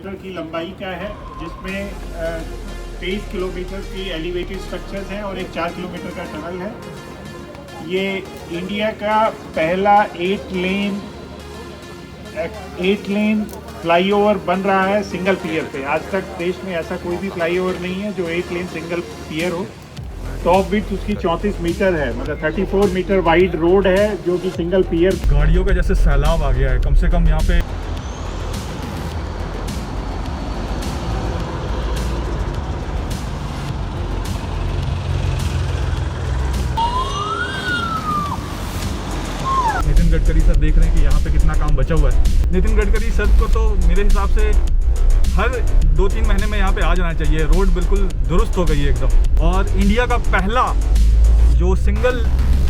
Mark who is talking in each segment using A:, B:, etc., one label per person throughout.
A: Kilometre की लंबाई का है, जिसमें 23 किलोमीटर की एलिवेटेड स्ट्रक्चर्स हैं और एक 4 किलोमीटर का टनल है। ये इंडिया का पहला 8 लेन फ्लाईओवर बन रहा है सिंगल पियर पे। आज तक देश में ऐसा कोई भी फ्लाईओवर नहीं है जो 8 लेन सिंगल पियर हो। टॉप विड्थ उसकी 34 मीटर है, मतलब 34 मीटर वाइड रोड है जो कि सिंगल पियर।
B: गाड़ियों का जैसे सैलाब आ गया है, कम से कम यहाँ पे नितिन गडकरी सर देख रहे हैं कि यहाँ पे कितना काम बचा हुआ है। नितिन गडकरी सर को तो मेरे हिसाब से हर 2-3 महीने में यहाँ पे आ जाना चाहिए। रोड बिल्कुल दुरुस्त हो गई है एकदम। और इंडिया का पहला जो सिंगल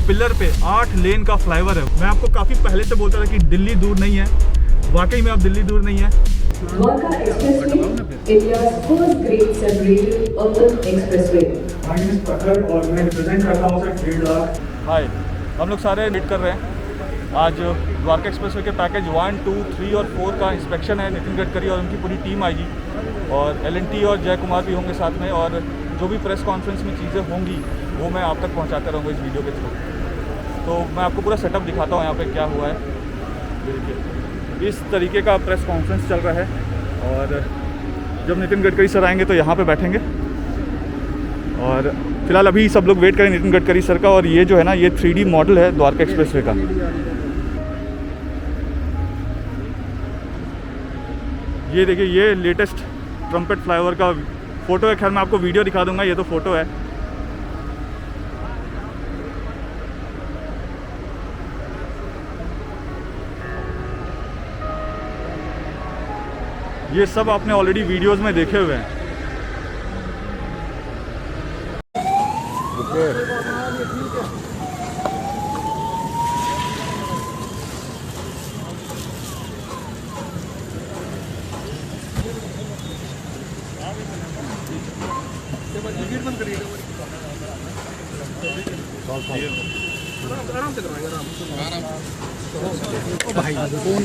B: पिलर पे 8 लेन का फ्लाईओवर है। मैं आपको काफ़ी पहले से बोलता था कि दिल्ली दूर नहीं है, वाकई में अब दिल्ली दूर नहीं है।
C: Dwarka Expressway, India's first great celebrated urban expressway.
B: और मैं रिप्रेजेंट करता हूँ सर 1.5 लाख। हाय, हम लोग सारे मीट कर रहे हैं। आज द्वारका एक्सप्रेसवे के पैकेज 1, 2, 3 और 4 का इंस्पेक्शन है। नितिन गडकरी और उनकी पूरी टीम आएगी और LNT और जय कुमार भी होंगे साथ में। और जो भी प्रेस कॉन्फ्रेंस में चीज़ें होंगी वो मैं आप तक पहुंचाता रहूँगा इस वीडियो के थ्रू। तो मैं आपको पूरा सेटअप दिखाता हूँ यहाँ पे क्या हुआ है। देखिए, इस तरीके का प्रेस कॉन्फ्रेंस चल रहा है और जब नितिन गडकरी सर आएंगे तो यहाँ पे बैठेंगे। और फिलहाल अभी सब लोग वेट करें नितिन गडकरी सर का। और ये जो है ना, ये 3D मॉडल है द्वारका एक्सप्रेसवे का। ये देखिए, ये लेटेस्ट ट्रम्पेट फ्लाईओवर का फ़ोटो है। खैर मैं आपको वीडियो दिखा दूंगा, ये तो फ़ोटो है। ये सब आपने ऑलरेडी वीडियोस में देखे हुए हैं।
D: आराम से करवाएंगे, भाई फोन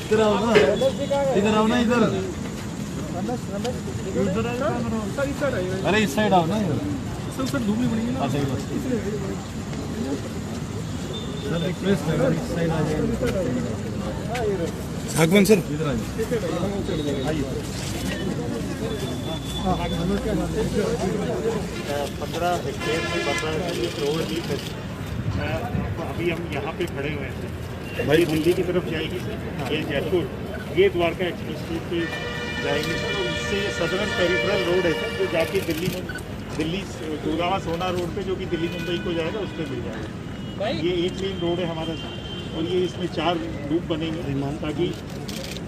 D: इधर आओ ना, इधर आओ ना, इधर अरे इस साइड आओ ना। सर धूप नहीं पड़ेगी ना। सर एक्सप्रेस इस साइड आ जाएगा। भगवान सर इधर आइए।
A: 15 हेक्टेयर में बन रहा है ये रोड भी। अभी हम यहाँ पे खड़े हुए हैं भाई। दिल्ली की तरफ जाएगी सर, ये जयपुर, ये द्वारका एक्सप्रेस पे जाएंगे सर। और इससे ये सदर्न पेरिफेरल रोड है सर, जो जाके दिल्ली गुड़गांव सोना रोड पे, जो कि दिल्ली मुंबई को जाएगा, उस पर मिल जाएगा। ये 8 लेन रोड है हमारा सर। और ये इसमें 4 लूप बनेंगे ताकि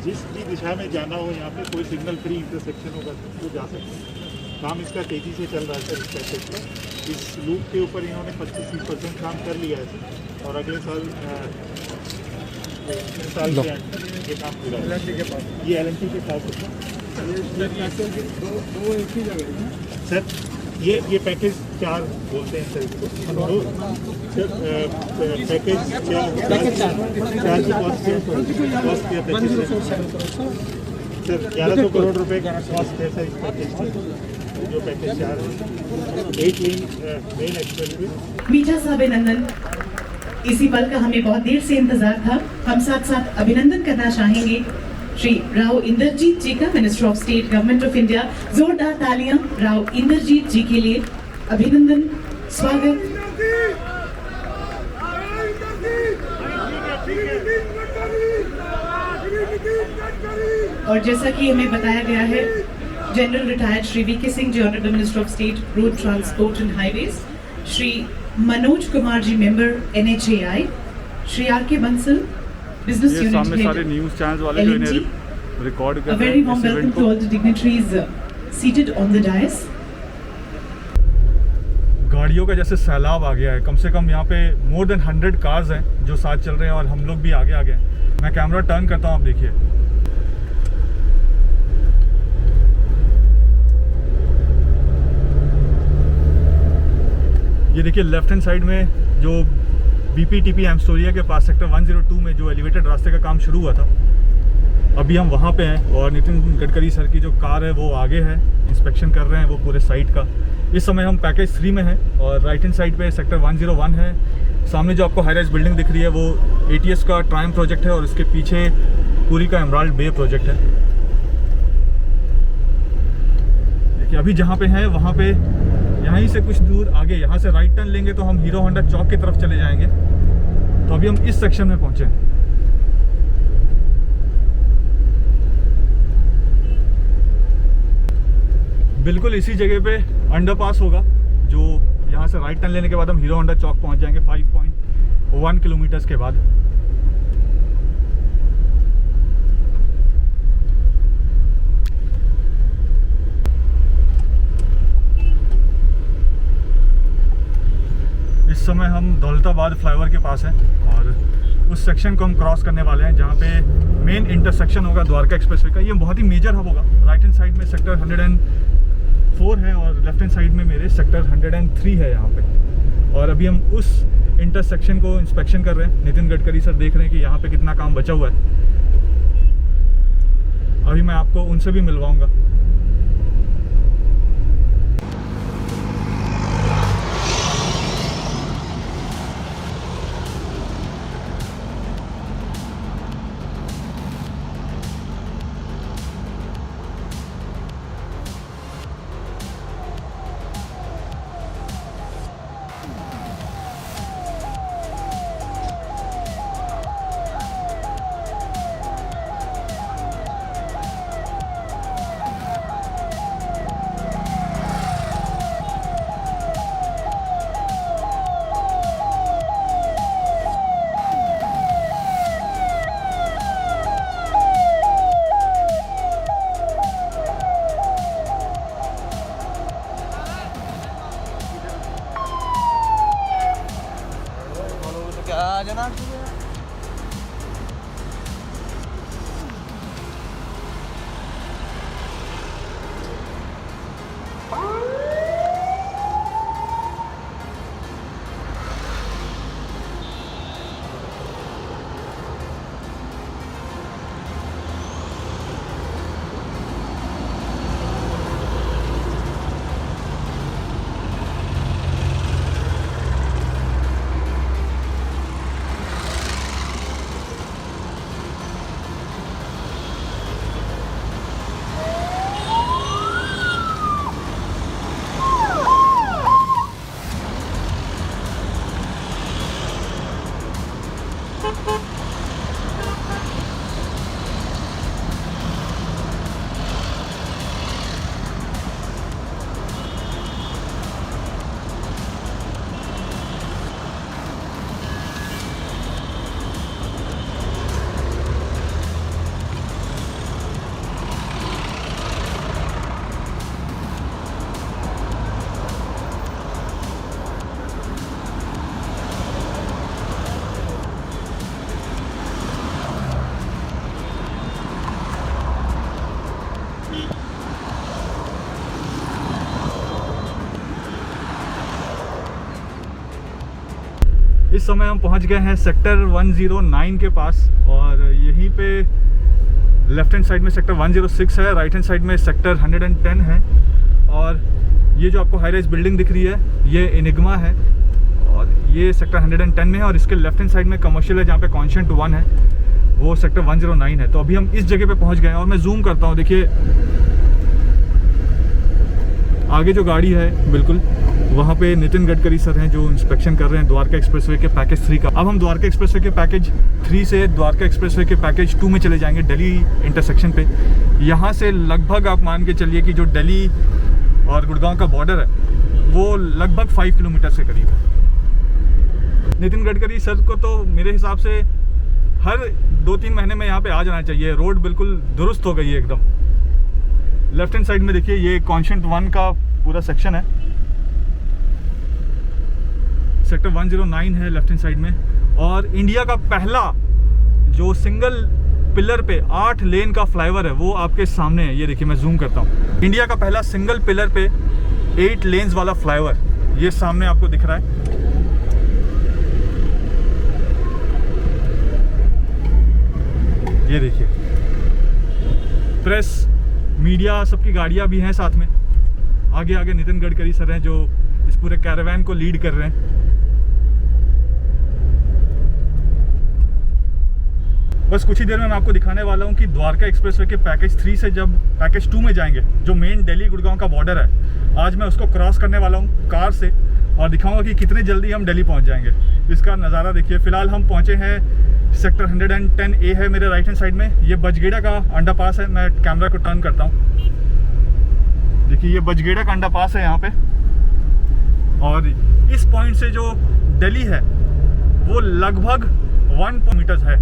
A: जिस भी दिशा में जाना हो यहाँ पे कोई सिग्नल फ्री इंटरसेक्शन होगा तो जा सकते हैं। काम इसका तेज़ी से चल रहा है सर। इस पैकेज का इस लूप के ऊपर इन्होंने 25-30% काम कर लिया है सर। और अगले साल ये काम पूरा ये LNT के पास दो एक ही जगह सर। ये पैकेज 4 बोलते हैं सर इसको। पैकेज 4 की कॉस्ट क्या पैकेज सर 1100 करोड़ रुपए का कॉस्ट है सर इस पैकेज की। जो पैकेज 4 है 8 लेन एक्सप्रेसवे।
E: मीठा सा अभिनंदन। इसी पल का हमें बहुत देर से इंतजार था। हम साथ साथ अभिनंदन करना चाहेंगे श्री राव इंद्रजीत जी का, minister of state, government of India. जोरदार तालियां राव इंद्रजीत जी के लिए। अभिनंदन, स्वागत। और जैसा कि हमें बताया गया है, general retired Shri VK Singh ji, honourable minister of state, road transport and highways, Shri Manoj Kumar ji, member NHAI, Shri RK Bansal, business unit
B: सामने सारे न्यूज़ चैनल्स वाले जो इन्हें रिकॉर्ड कर रहे हैं।
E: Very warm welcome to all the dignitaries seated on the dais.
B: गाड़ियों का जैसे सैलाब आ गया है। कम से कम यहाँ पे मोर देन 100 कार्स हैं जो साथ चल रहे हैं और हम लोग भी आगे आगे हैं। मैं कैमरा टर्न करता हूँ, आप देखिए। ये देखिए लेफ्ट हैंड साइड में जो BPTP एम्स्टोरिया के पास सेक्टर 102 में जो एलिवेटेड रास्ते का काम शुरू हुआ था, अभी हम वहाँ पे हैं और नितिन गडकरी सर की जो कार है वो आगे है, इंस्पेक्शन कर रहे हैं वो पूरे साइट का। इस समय हम पैकेज 3 में हैं और राइट हैंड साइड पे सेक्टर 101 है। सामने जो आपको हाई राइज बिल्डिंग दिख रही है वो ATS का ट्रायम्फ प्रोजेक्ट है और उसके पीछे पूरी का एमराल्ड बे प्रोजेक्ट है। देखिए अभी जहाँ पे हैं वहाँ पे यहीं से कुछ दूर आगे यहाँ से राइट टर्न लेंगे तो हम हीरो होंडा चौक की तरफ चले जाएंगे। तो अभी हम इस सेक्शन में पहुँचे हैं। बिल्कुल इसी जगह पे अंडरपास होगा जो यहाँ से राइट टर्न लेने के बाद हम हीरो होंडा चौक पहुँच जाएंगे 5.1 किलोमीटर्स के बाद। इस समय हम दौलताबाद फ्लाईओवर के पास हैं और उस सेक्शन को हम क्रॉस करने वाले हैं जहाँ पे मेन इंटरसेक्शन होगा द्वारका एक्सप्रेसवे का। ये बहुत ही मेजर हब होगा। राइट हैंड साइड में सेक्टर 104 है और लेफ्ट हैंड साइड में मेरे सेक्टर 103 है यहाँ पे। और अभी हम उस इंटरसेक्शन को इंस्पेक्शन कर रहे हैं। नितिन गडकरी सर देख रहे हैं कि यहाँ पे कितना काम बचा हुआ है। अभी मैं आपको उनसे भी मिलवाऊंगा। इस समय हम पहुंच गए हैं सेक्टर 109 के पास और यहीं पे लेफ्ट हैंड साइड में सेक्टर 106 है, राइट हैंड साइड में सेक्टर 110 है। और ये जो आपको हाई राइज बिल्डिंग दिख रही है ये एनिग्मा है और ये सेक्टर 110 में है। और इसके लेफ्ट हैंड साइड में कमर्शियल है जहाँ पे कॉन्शेंट 1 है, वो सेक्टर 109 है। तो अभी हम इस जगह पे पहुँच गए हैं और मैं जूम करता हूँ। देखिए आगे जो गाड़ी है बिल्कुल वहाँ पे नितिन गडकरी सर हैं जो इंस्पेक्शन कर रहे हैं द्वारका एक्सप्रेसवे के पैकेज 3 का। अब हम द्वारका एक्सप्रेसवे के पैकेज 3 से द्वारका एक्सप्रेसवे के पैकेज 2 में चले जाएंगे दिल्ली इंटरसेक्शन पे। यहाँ से लगभग आप मान के चलिए कि जो दिल्ली और गुड़गांव का बॉर्डर है वो लगभग 5 किलोमीटर से करीब है। नितिन गडकरी सर को तो मेरे हिसाब से हर 2-3 महीने में यहाँ पे आ जाना चाहिए। रोड बिल्कुल दुरुस्त हो गई है एकदम। लेफ्ट हैंड साइड में देखिए ये कॉन्शेंट 1 का पूरा सेक्शन है, सेक्टर 109 है लेफ्ट हैंड साइड में। और इंडिया का पहला जो सिंगल पिलर पे 8 लेन का फ्लाईओवर है वो आपके सामने है। ये देखिए मैं जूम करता हूँ। इंडिया का पहला सिंगल पिलर पे 8 लेन्स वाला फ्लाईओवर ये सामने आपको दिख रहा है। ये देखिए प्रेस मीडिया सबकी गाड़ियां भी हैं साथ में। आगे आगे नितिन गडकरी सर हैं जो इस पूरे कैरावैन को लीड कर रहे हैं। बस कुछ ही देर में मैं आपको दिखाने वाला हूं कि द्वारका एक्सप्रेसवे के पैकेज 3 से जब पैकेज 2 में जाएंगे, जो मेन दिल्ली गुड़गांव का बॉर्डर है, आज मैं उसको क्रॉस करने वाला हूं कार से और दिखाऊंगा कि कितने जल्दी हम दिल्ली पहुंच जाएंगे। इसका नज़ारा देखिए। फिलहाल हम पहुंचे हैं सेक्टर 110A है मेरे राइट हैंड साइड में। ये बजगेड़ा का अंडरपास है। मैं कैमरा को टर्न करता हूँ। देखिए ये बजगेड़ा का अंडरपास है यहाँ पे, और इस पॉइंट से जो दिल्ली है वो लगभग 1 मीटर्स है।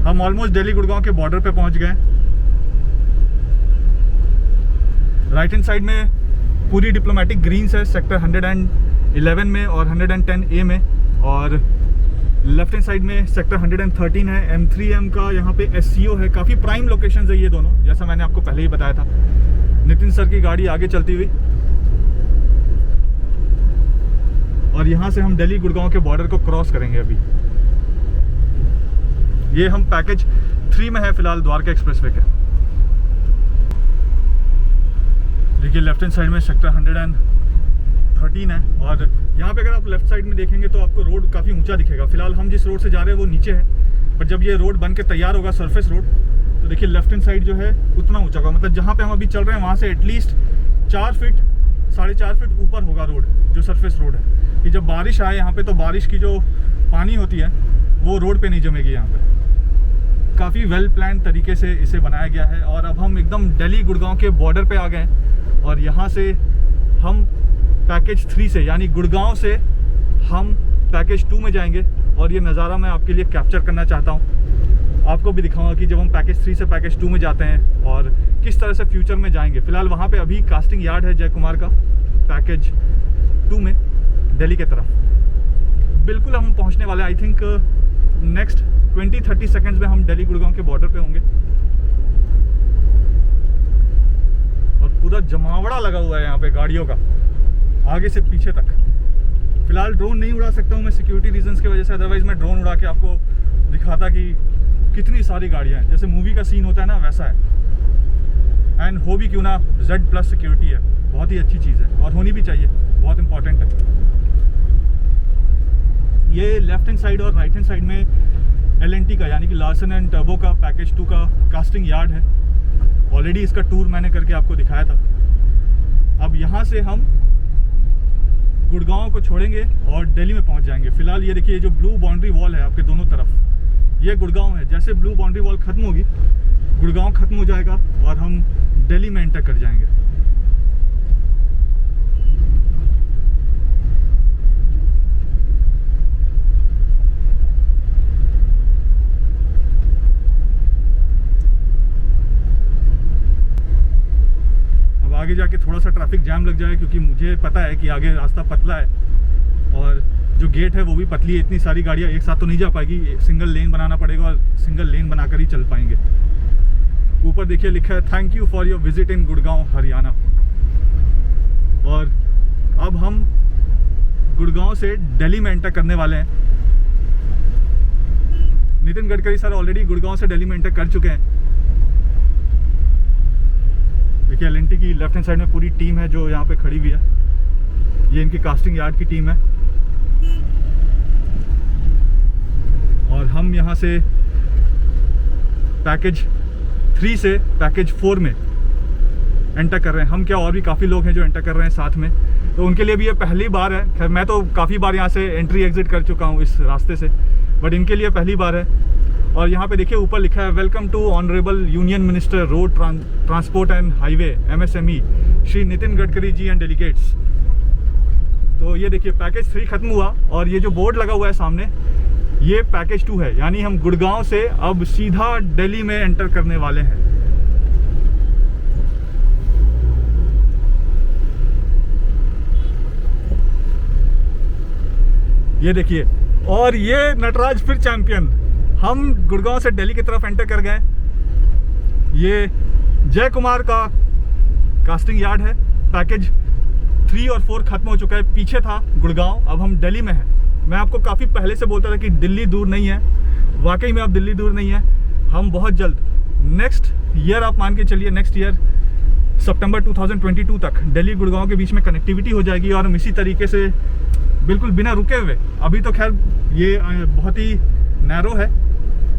B: हम ऑलमोस्ट दिल्ली गुड़गांव के बॉर्डर पे पहुंच गए। राइट हैंड साइड में पूरी डिप्लोमेटिक ग्रीन्स है सेक्टर 111 में और 110A में, और लेफ्ट हैंड साइड में सेक्टर 113 है। M3M का यहाँ पे SCO है। काफ़ी प्राइम लोकेशंस है ये दोनों, जैसा मैंने आपको पहले ही बताया था। नितिन सर की गाड़ी आगे चलती हुई, और यहाँ से हम दिल्ली गुड़गांव के बॉर्डर को क्रॉस करेंगे। अभी ये हम पैकेज 3 में है फिलहाल द्वारका एक्सप्रेसवे के। देखिए लेफ्ट हैंड साइड में सेक्टर 113 है, और यहाँ पे अगर आप लेफ्ट साइड में देखेंगे तो आपको रोड काफ़ी ऊंचा दिखेगा। फिलहाल हम जिस रोड से जा रहे हैं वो नीचे है, पर जब ये रोड बन के तैयार होगा सरफेस रोड, तो देखिए लेफ्ट हैंड साइड जो है उतना ऊंचा होगा। मतलब जहाँ पे हम अभी चल रहे हैं वहाँ से एटलीस्ट 4 फीट 4.5 फीट ऊपर होगा रोड, जो सरफेस रोड है, कि जब बारिश आए यहाँ पे तो बारिश की जो पानी होती है वो रोड पे नहीं जमेगी। यहाँ पे काफ़ी वेल प्लान तरीके से इसे बनाया गया है। और अब हम एकदम दिल्ली गुड़गांव के बॉर्डर पे आ गए हैं, और यहाँ से हम पैकेज 3 से यानी गुड़गांव से हम पैकेज 2 में जाएंगे। और ये नज़ारा मैं आपके लिए कैप्चर करना चाहता हूँ। आपको भी दिखाऊंगा कि जब हम पैकेज 3 से पैकेज 2 में जाते हैं और किस तरह से फ्यूचर में जाएंगे। फिलहाल वहाँ पे अभी कास्टिंग यार्ड है जय कुमार का पैकेज 2 में दिल्ली के तरफ। बिल्कुल हम पहुँचने वाले, आई थिंक नेक्स्ट 20-30 सेकेंड्स में हम दिल्ली गुड़गांव के बॉर्डर पे होंगे। और पूरा जमावड़ा लगा हुआ है यहाँ पे गाड़ियों का, आगे से पीछे तक। फिलहाल ड्रोन नहीं उड़ा सकता हूँ मैं सिक्योरिटी रीजंस की वजह से, अदरवाइज मैं ड्रोन उड़ा के आपको दिखाता कि कितनी सारी गाड़ियाँ हैं। जैसे मूवी का सीन होता है ना, वैसा है। एंड हो भी क्यों ना, Z+ सिक्योरिटी है, बहुत ही अच्छी चीज़ है और होनी भी चाहिए, बहुत इंपॉर्टेंट है। ये लेफ्ट हैंड साइड और राइट हैंड साइड में L&T का यानी कि लार्सन एंड टर्बो का पैकेज 2 का कास्टिंग यार्ड है। ऑलरेडी इसका टूर मैंने करके आपको दिखाया था। अब यहाँ से हम गुड़गांव को छोड़ेंगे और दिल्ली में पहुँच जाएंगे। फिलहाल ये देखिए जो ब्लू बाउंड्री वॉल है आपके दोनों तरफ, ये गुड़गांव है। जैसे ब्लू बाउंड्री वॉल खत्म होगी, गुड़गांव खत्म हो जाएगा और हम दिल्ली में एंटर कर जाएंगे। आगे जाके थोड़ा सा ट्रैफिक जाम लग जाए, क्योंकि मुझे पता है कि आगे रास्ता पतला है और जो गेट है वो भी पतली है। इतनी सारी गाड़ियाँ एक साथ तो नहीं जा पाएगी, सिंगल लेन बनाना पड़ेगा और सिंगल लेन बनाकर ही चल पाएंगे। ऊपर देखिए लिखा है thank you for your visit in Gurgaon Haryana. और अब हम गुड़गांव से दिल्ली में एंटर करने वाले हैं। नितिन गडकरी सर ऑलरेडी गुड़गांव से दिल्ली में एंटर कर चुके हैं। देखिए L&T की लेफ्ट हैंड साइड में पूरी टीम है जो यहाँ पे खड़ी हुई है। ये इनकी कास्टिंग यार्ड की टीम है। और हम यहाँ से पैकेज 3 से पैकेज 4 में एंटर कर रहे हैं। हम क्या, और भी काफ़ी लोग हैं जो एंटर कर रहे हैं साथ में, तो उनके लिए भी ये पहली बार है। खैर मैं तो काफ़ी बार यहाँ से एंट्री एग्जिट कर चुका हूँ इस रास्ते से, बट इनके लिए पहली बार है। और यहाँ पे देखिए ऊपर लिखा है welcome to honourable union minister road transport and highway MSME Shri Nitin Gadkari ji and delegates. तो ये देखिए पैकेज 3 खत्म हुआ और ये जो बोर्ड लगा हुआ है सामने, ये पैकेज 2 है। यानी हम गुड़गांव से अब सीधा दिल्ली में एंटर करने वाले हैं। ये देखिए, और ये नटराज फिर चैंपियन। हम गुड़गांव से दिल्ली की तरफ एंटर कर गए। ये जय कुमार का कास्टिंग यार्ड है पैकेज 3 और 4 खत्म हो चुका है। पीछे था गुड़गांव, अब हम दिल्ली में हैं। मैं आपको काफ़ी पहले से बोलता था कि दिल्ली दूर नहीं है, वाकई में अब दिल्ली दूर नहीं है। हम बहुत जल्द नेक्स्ट ईयर, आप मान के चलिए नेक्स्ट ईयर सितंबर 2022 तक दिल्ली गुड़गांव के बीच में कनेक्टिविटी हो जाएगी और हम इसी तरीके से बिल्कुल बिना रुके हुए, अभी तो खैर ये बहुत ही नैरो है,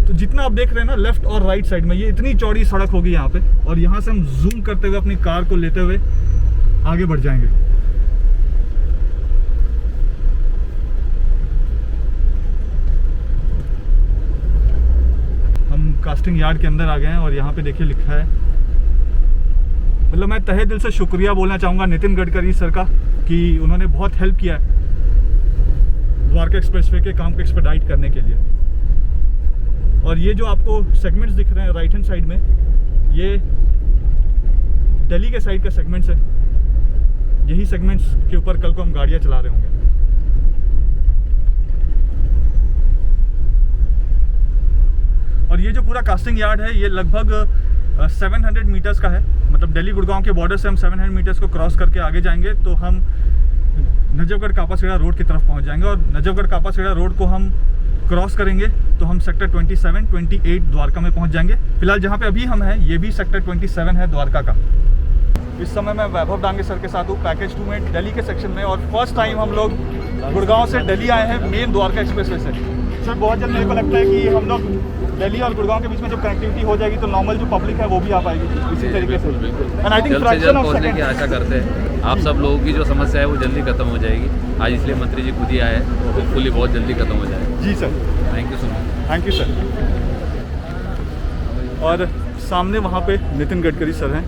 B: तो जितना आप देख रहे हैं ना लेफ्ट और राइट साइड में, ये इतनी चौड़ी सड़क होगी यहाँ पे, और यहाँ से हम जूम करते हुए अपनी कार को लेते हुए आगे बढ़ जाएंगे। हम कास्टिंग यार्ड के अंदर आ गए हैं और यहाँ पे देखिए लिखा है, मतलब मैं तहे दिल से शुक्रिया बोलना चाहूँगा नितिन गडकरी सर का कि उन्होंने बहुत हेल्प किया है द्वारका एक्सप्रेसवे के काम को एक्सपेडाइट करने के लिए। और ये जो आपको सेगमेंट्स दिख रहे हैं राइट हैंड साइड में, ये दिल्ली के साइड का सेगमेंट्स है। यही सेगमेंट्स के ऊपर कल को हम गाड़ियाँ चला रहे होंगे। और ये जो पूरा कास्टिंग यार्ड है ये लगभग 700 मीटर्स का है, मतलब दिल्ली गुड़गांव के बॉर्डर से हम 700 मीटर्स को क्रॉस करके आगे जाएंगे तो हम नजफगढ़ कापासेड़ा रोड की तरफ पहुंच जाएंगे। और नजफगढ़ कापासेड़ा रोड को हम क्रॉस करेंगे तो हम सेक्टर 27, 28 द्वारका में पहुंच जाएंगे। फिलहाल जहां पे अभी हम हैं ये भी सेक्टर 27 है द्वारका का। इस समय मैं वैभव डांगे सर के साथ हूँ पैकेज 2 में दिल्ली के सेक्शन में, और फर्स्ट टाइम हम लोग गुड़गांव से दिल्ली आए हैं मेन द्वारका एक्सप्रेसवे से। सर बहुत जल्द मेरे को लगता है कि हम लोग दिल्ली और गुड़गांव के बीच में जब कनेक्टिविटी हो जाएगी तो नॉर्मल जो पब्लिक है वो भी आ पाएगी इसी तरीके से। And I think fraction of
F: पहुंचने की आशा करते हैं। आप सब लोगों की जो समस्या है वो जल्दी खत्म हो जाएगी आज, इसलिए मंत्री जी खुद ही आए हैं, तो होपफुली बहुत जल्दी खत्म हो जाएगी।
B: जी sir,
F: thank you so much.
B: Thank you sir. और सामने वहाँ पे नितिन गडकरी सर हैं।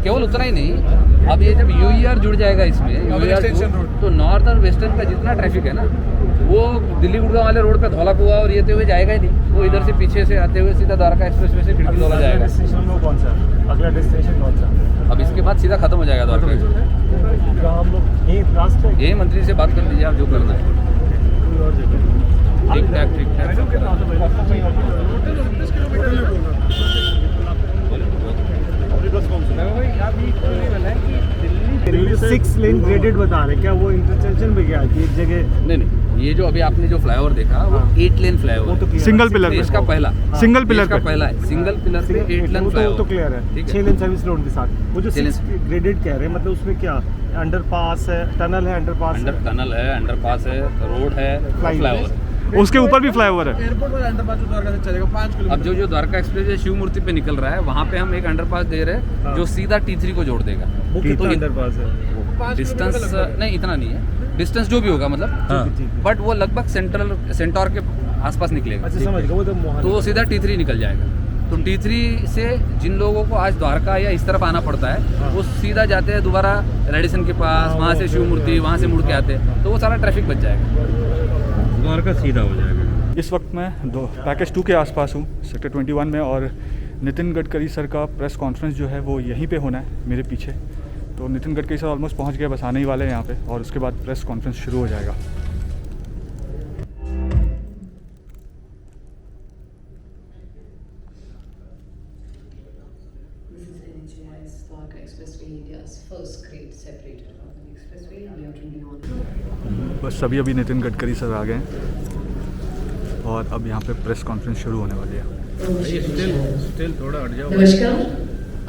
F: केवल उतना ही नहीं, अब ये जब यूईआर जुड़ जाएगा इसमें, यूईआर तो नॉर्थ और वेस्टर्न का जितना ट्रैफिक है ना वो दिल्ली गुड़गांव वाले रोड पे धौला कुआं और ये हुए जाएगा ही नहीं, वो इधर से पीछे से आते हुए सीधा द्वारका एक्सप्रेसवे से खिड़की धौला जाएगा।
A: कौन सा अगला डेस्टिनेशन कौन सा?
F: अब इसके बाद सीधा खत्म हो जाएगा द्वारका एक्सप्रेस।
A: हम लोग यही लास्ट है,
F: यही मंत्री से बात कर लीजिए आप जो करना है। ठीक ठाक ठीक ठाक।
A: 6 लेन ग्रेडेड बता रहे, क्या वो इंटरसेक्शन पे गया कि एक जगह?
F: नहीं, ये जो अभी आपने जो फ्लाईओवर देखा वो 8 लेन फ्लाईओवर है।
B: सिंगल पिलर
F: देश का पहला,
B: सिंगल पिलर
F: का पहला है, सिंगल पिलर पे 8 लेन फ्लाईओवर
A: तो क्लियर है। 6 लेन सर्विस रोड के साथ वो जो 6 ग्रेडेड कह रहे हैं, मतलब उसमें क्या अंडरपास है, टनल है,
F: टनल है, अंडरपास है, रोड है, फ्लाईओवर,
B: उसके ऊपर भी फ्लाईओवर है।
D: एयरपोर्ट वाला अंडरपास द्वारका से चलेगा 5 किलोमीटर।
F: अब जो द्वारका एक्सप्रेस है शिव मूर्ति पे निकल रहा है, वहाँ पे हम एक अंडरपास दे रहे हैं जो सीधा T3 को जोड़ देगा।
A: वो कितना अंडरपास है?
F: डिस्टेंस नहीं इतना नहीं है, डिस्टेंस जो भी होगा मतलब, बट वो लगभग सेंटर के आसपास निकलेगा।
A: अच्छा समझ गया, वो
F: तो वो सीधा T3 निकल जाएगा। तो T3 से जिन लोगों को आज द्वारका या इस तरफ आना पड़ता है वो सीधा जाते हैं दोबारा रेडिसन के पास, वहाँ से शिव मूर्ति, वहाँ से मुड़ के आते हैं, तो वो सारा ट्रैफिक बच जाएगा, द्वारका सीधा हो जाएगा।
B: इस वक्त मैं पैकेज 2 के आसपास हूँ सेक्टर 21 में, और नितिन गडकरी सर का प्रेस कॉन्फ्रेंस जो है वो यहीं पे होना है मेरे पीछे। तो नितिन गडकरी सर ऑलमोस्ट पहुँच गए, बस आने ही वाले हैं यहाँ पे, और उसके बाद प्रेस कॉन्फ्रेंस शुरू हो जाएगा। बस अभी नितिन गडकरी सर आ गए हैं और अब यहाँ पे प्रेस कॉन्फ्रेंस शुरू होने वाली है।
F: स्टिल थोड़ा हट जाओ।
C: नमस्कार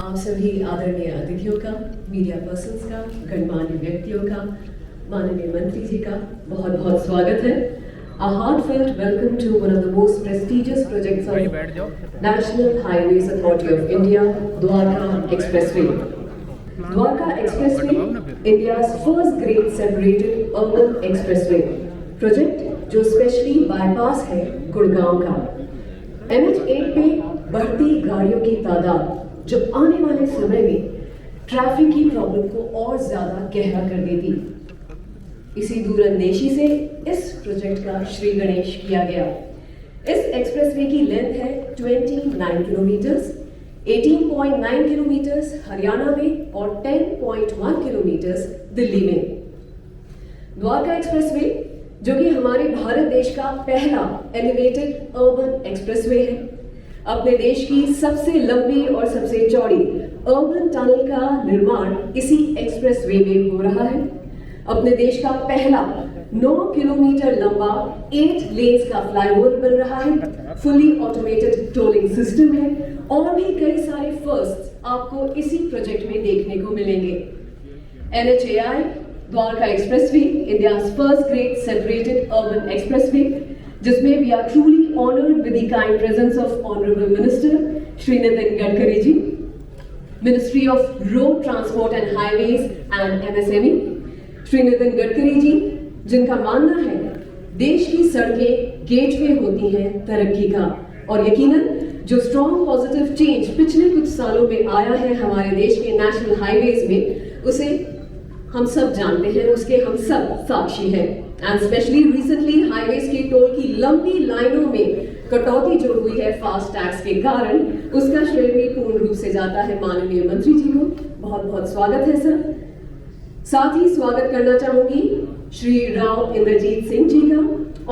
C: आप सभी आदरणीय अतिथियों का, मीडिया पर्सन्स का, गणमान्य व्यक्तियों का, माननीय मंत्री जी का बहुत बहुत स्वागत है। A heartfelt welcome to one of the most prestigious projects of National Highways Authority of India, Dwarka Expressway. Dwarka Expressway, India's first great separated urban expressway project, जो स्पेशली बाईपास है गुड़गांव का। NH8 पे बढ़ती गाड़ियों की तादाद जो आने वाले समय में ट्रैफिक की प्रॉब्लम को और ज्यादा गहरा कर देती, इसी दूरंदेशी से इस प्रोजेक्ट का श्री गणेश किया गया। इस एक्सप्रेसवे की लेंथ है 29 किलोमीटर्स, 18.9 किलोमीटर्स हरियाणा में और 10.1 किलोमीटर्स दिल्ली में। द्वारका एक्सप्रेसवे जो कि हमारे भारत देश का पहला एलिवेटेड अर्बन एक्सप्रेसवे है, अपने देश की सबसे लंबी और सबसे चौड़ी अर्बन टनल का निर्माण इसी एक्सप्रेसवे में हो रहा है। अपने देश का पहला 9 किलोमीटर लंबा 8 लेन्स का फ्लाईओवर बन रहा है, फुली ऑटोमेटेड टोलिंग सिस्टम है और भी कई सारे फर्स्ट आपको इसी प्रोजेक्ट में देखने को मिलेंगे। NHAI Dwarka expressway, India's first grade separated urban expressway, जिसमें we are truly honoured with the kind presence of honourable minister Shri Nitin Gadkari ji, ministry of road transport and highways and MSME Shri Nitin Gadkari ji, जिनका मानना है देश की सड़कें गेटवे होती हैं तरक्की का, और यकीनन जो स्ट्रॉन्ग पॉजिटिव चेंज पिछले कुछ सालों में आया है हमारे देश के नेशनल हाईवेज में, उसे हम सब जानते हैं, उसके हम सब साक्षी हैं। एंड स्पेशली रिसेंटली हाईवेज के टोल की लंबी लाइनों में कटौती जो हुई है फास्ट टैक्स के कारण, उसका श्रेय भी पूर्ण रूप से जाता है माननीय मंत्री जी को। बहुत बहुत स्वागत है सर। साथ ही स्वागत करना चाहूंगी श्री राव इंद्रजीत सिंह जी का,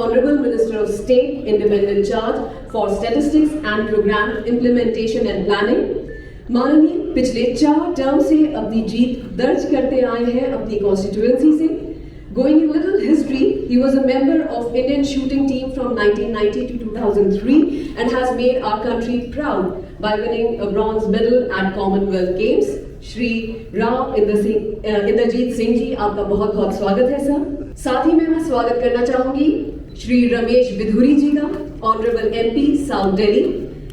C: honourable minister of state independent charge for statistics and programme implementation and planning. माननीय पिछले 4 टर्म से अपनी जीत दर्ज करते आए हैं अपनी कॉन्स्टिट्यूएंसी से। Going in little history, he was a member of Indian shooting team from 1990 to 2003 and has made our country proud by winning a bronze medal at Commonwealth Games. Shri Rao Inderjit Singh जी, आपका बहुत बहुत स्वागत है सर। साथ ही में मैं स्वागत करना चाहूंगी श्री रमेश बिधूरी जी का, ऑनरेबल MP साउथ दिल्ली।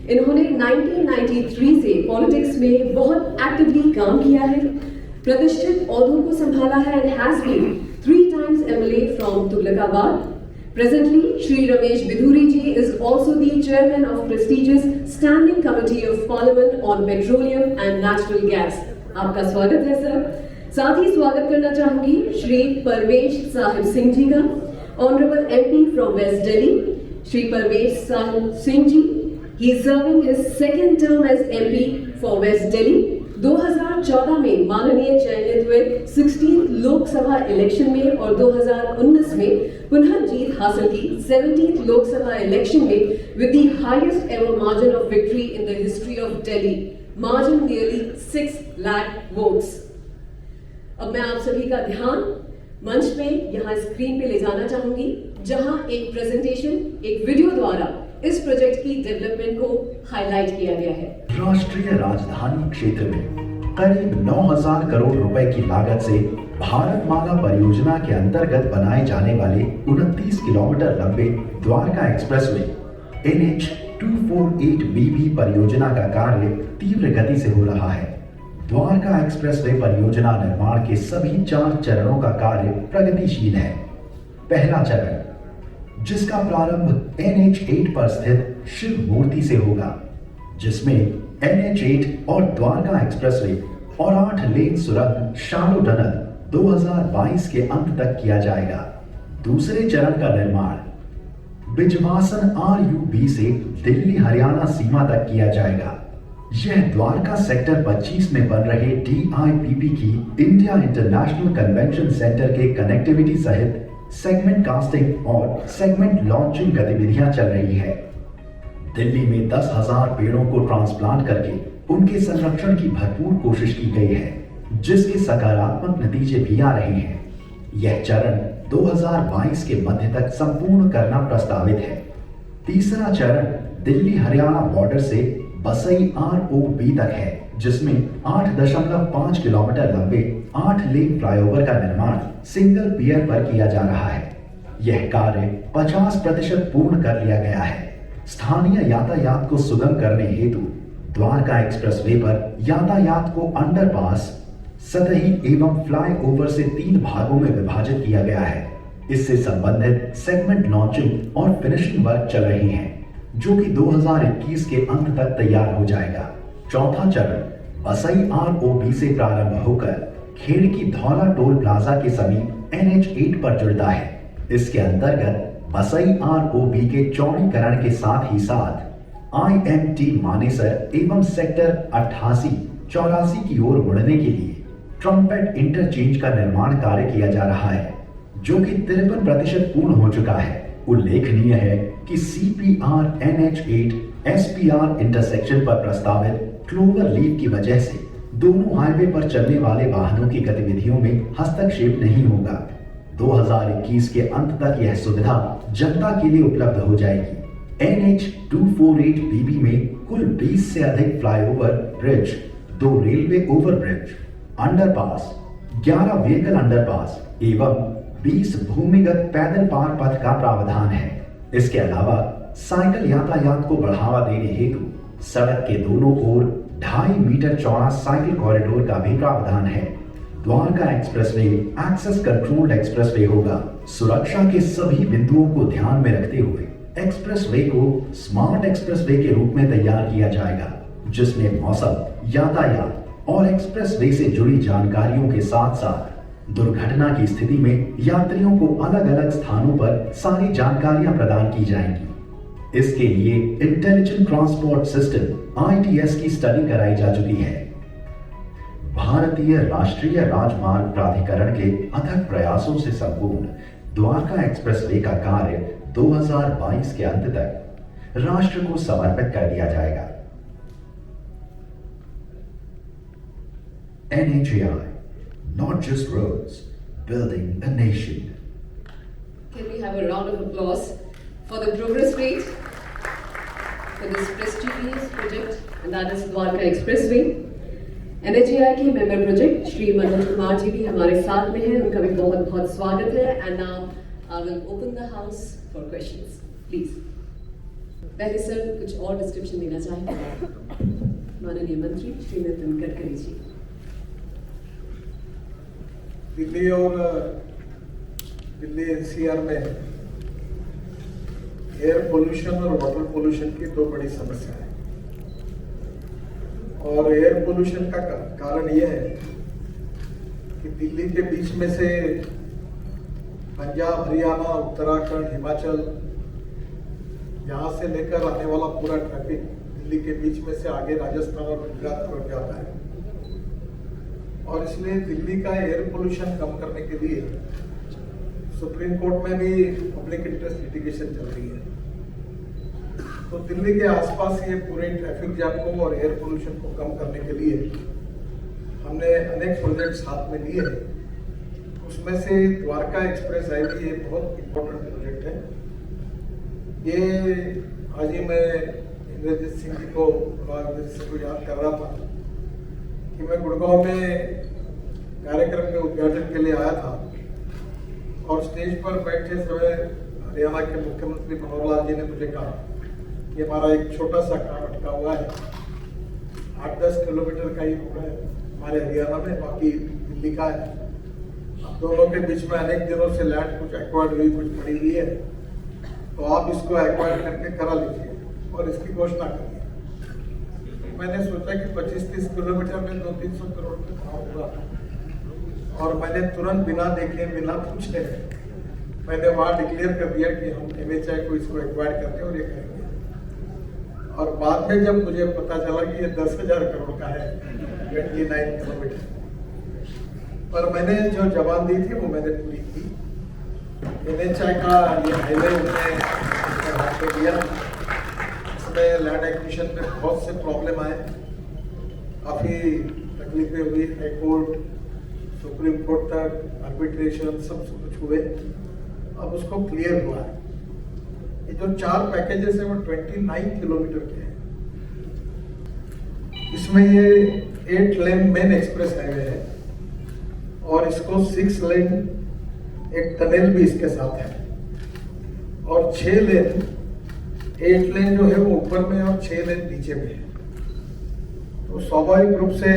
C: इन्होंने 1993 से पॉलिटिक्स में बहुत एक्टिवली काम किया है, प्रतिष्ठित ओहदों को संभाला है and has been 3 times MLA from Tughlakabad. Presently, Shri Ramesh Bidhuri ji is also the chairman of prestigious Standing Committee of Parliament on Petroleum and Natural Gas. आपका स्वागत है सर। साथ ही स्वागत करना चाहूंगी श्री परवेश साहिब सिंह जी का, honourable MP from West Delhi. Shri Parvesh Sahib Singh ji, he is serving his second term as MP for West Delhi. 2014 में माननीय चयनित हुए 16 लोकसभा इलेक्शन में और 2019 में पुनः जीत हासिल की 17th लोकसभा इलेक्शन में with the highest ever margin of victory in the history of Delhi, margin nearly 6 lakh votes. अब मैं आप सभी का ध्यान मंच पे यहाँ स्क्रीन पे ले जाना चाहूंगी, जहाँ एक प्रेजेंटेशन एक वीडियो द्वारा इस प्रोजेक्ट की डेवलपमेंट को हाईलाइट किया गया है।
G: राष्ट्रीय राजधानी क्षेत्र में करीब 9,000 करोड़ रुपए की लागत से भारतमाला परियोजना के अंतर्गत बनाए जाने वाले 29 किलोमीटर लंबे द्वारका एक्सप्रेसवे NH 248BB परियोजना का कार्य तीव्र गति से हो रहा है। द्वारका एक्सप्रेसवे परियोजना निर्माण के सभी 4 चरणों का कार्य प्रगतिशील है। पहला चरण, जिसका प्रारंभ NH8 पर स्थित शिव मूर्ति से होगा, जिसमें NH8 और द्वारका एक्सप्रेसवे और 8 लेन सुरंग शालो टनल 2022 के अंत तक किया जाएगा। दूसरे चरण का निर्माण बिजवासन RUB से दिल्ली हरियाणा सीमा तक किया जाएगा। यह द्वारका सेक्टर 25 में बन रहे DIPP की इंडिया इंटरनेशनल कन्वेंशन सेंटर के कनेक्टिविटी सहित सेगमेंट कास्टिंग और सेगमेंट लॉन्चिंग गतिविधियां चल रही है। दिल्ली में 10,000 पेड़ों को ट्रांसप्लांट करके उनके संरक्षण की भरपूर कोशिश की गई है, जिसके सकारात्मक नतीजे भी आ रहे हैं। यह चरण 2022 के मध्य तक संपूर्ण करना प्रस्तावित है। तीसरा चरण दिल्ली हरियाणा बॉर्डर से बसई ROB तक है, जिसमें 8.5 किलोमीटर लंबे 8 लेन फ्लाईओवर का निर्माण सिंगल पियर पर किया जा रहा है। यह कार्य 50% पूर्ण कर लिया गया है। स्थानीय यातायात को सुगम करने हेतु द्वारका एक्सप्रेसवे पर यातायात को अंडरपास, सतही एवं फ्लाईओवर से 3 भागों में विभाजित किया गया है। इससे संबंधित सेगमेंट लॉन्चिंग और फिनिशिंग वर्क चल रही हैं, जो कि 2021 के अंत तक तैयार हो जाएगा। चौथा चरण बसई ROB से प्रारंभ होकर खेड़ की धौला टोल प्लाजा के समीप NH8 पर जुड़ता है। इसके अंतर्गत बसई ROB के चौड़ीकरण के साथ ही साथ IMT मानेसर एवं सेक्टर 88-84 की ओर मुड़ने के लिए ट्रम्पेट इंटरचेंज का निर्माण कार्य किया जा रहा है, जो कि 53% पूर्ण हो चुका है। उल्लेखनीय है कि CPR NH8 SPR इंटरसेक्शन पर प्रस्तावित क्लोवर लीफ की वजह से दोनों हाईवे पर चलने वाले वाहनों की गतिविधियों में हस्तक्षेप नहीं होगा। 2021 के अंत तक यह सुविधा जनता के लिए उपलब्ध हो जाएगी। NH 248BB में कुल 20 से अधिक flyover bridge, 2 railway overbridge, underpass, 11 vehicle underpass एवं 20 भूमिगत पैदल पार पथ का प्रावधान है। इसके अलावा साइकिल यातायात को बढ़ावा देने हेतु सड़क के दोनों ओर 2.5 मीटर चौड़ा साइकिल कॉरिडोर का भी प्रावधान है। Dwarka expressway access controlled expressway होगा। सुरक्षा के सभी बिंदुओं को ध्यान में रखते हुए एक्सप्रेसवे को स्मार्ट एक्सप्रेसवे के रूप में तैयार किया जाएगा, जिसमें मौसम, यातायात और एक्सप्रेसवे से जुड़ी जानकारियों के साथ साथ दुर्घटना की स्थिति में यात्रियों को अलग अलग स्थानों पर सारी जानकारियां प्रदान की जाएंगी। इसके लिए इंटेलिजेंट ट्रांसपोर्ट सिस्टम ITS की स्टडी कराई जा चुकी है। भारतीय राष्ट्रीय राजमार्ग प्राधिकरण के अथक प्रयासों से संपूर्ण द्वारका एक्सप्रेसवे का कार्य 2022 के अंत तक राष्ट्र को समर्पित कर दिया जाएगा। NHAI, not just roads, building a nation.
C: Can we have a round of applause for the progress rate for this prestigious project, and that is Dwarka Expressway. NHAI के मेंबर प्रोजेक्ट श्री मनोज कुमार जी भी हमारे साथ में हैं, उनका भी बहुत बहुत स्वागत है। And now I will open the house for questions, please. पहले सर कुछ और डिस्क्रिप्शन देना चाहेंगे माननीय मंत्री श्री नितिन गडकरी जी।
D: दिल्ली और दिल्ली NCR में एयर पोल्यूशन और वाटर पोल्यूशन की दो बड़ी समस्या है। और एयर पोल्यूशन का कारण यह है कि दिल्ली के बीच में से पंजाब, हरियाणा, उत्तराखंड, हिमाचल, यहाँ से लेकर आने वाला पूरा ट्रैफिक दिल्ली के बीच में से आगे राजस्थान और गुजरात की जाता है। और इसलिए दिल्ली का एयर पोल्यूशन कम करने के लिए सुप्रीम कोर्ट में भी पब्लिक इंटरेस्ट लिटिगेशन चल रही है। तो दिल्ली के आसपास ये पूरे ट्रैफिक जाम को और एयर पोल्यूशन को कम करने के लिए हमने अनेक प्रोजेक्ट्स हाथ में लिए हैं। उसमें से द्वारका एक्सप्रेस हाईवे एक बहुत इम्पोर्टेंट प्रोजेक्ट है। ये आज ही मैं इंद्रजीत सिंह जी को याद कर रहा था कि मैं गुड़गांव में कार्यक्रम के उद्घाटन के लिए आया था और स्टेज पर बैठे समय हरियाणा के मुख्यमंत्री मनोहर लाल जी ने मुझे कहा कि हमारा एक छोटा सा काम अटका हुआ है, 8-10 किलोमीटर का ही रोड है हमारे हरियाणा में, बाकी दिल्ली का है। अब दोनों के बीच में अनेक दिनों से लैंड कुछ एक्वायर्ड हुई, कुछ पड़ी हुई है, तो आप इसको एक्वायर करके करा लीजिए और इसकी घोषणा करिए। मैंने सोचा कि 25-30 किलोमीटर में 200-300 करोड़ का काम होगा और मैंने तुरंत बिना देखे, बिना पूछे मैंने वहां डिक्लेयर कर दिया कि हम NHAI को इसको एक्वायर करते और ये करेंगे। और बाद में जब मुझे पता चला कि ये 10,000 करोड़ का है, 29 किलोमीटर, पर मैंने जो जवाब दी थी वो मैंने पूरी की। NHAI का ये हाईवे उन्होंने दिया, इसमें लैंड एक्विजिशन में बहुत से प्रॉब्लम आए, काफी तकलीफें हुई, हाईकोर्ट, सुप्रीम कोर्ट तक आर्बिट्रेशन सब कुछ हुए। अब उसको क्लियर हुआ है। ये जो 4 पैकेजेस है वो 29 किलोमीटर के हैं। इसमें ये 8 लेन मेन एक्सप्रेस हाईवे है और इसको 6 लेन एक टनल भी इसके साथ है और 6 लेन, 8 लेन जो है वो ऊपर में और 6 लेन नीचे में है। तो स्वाभाविक रूप से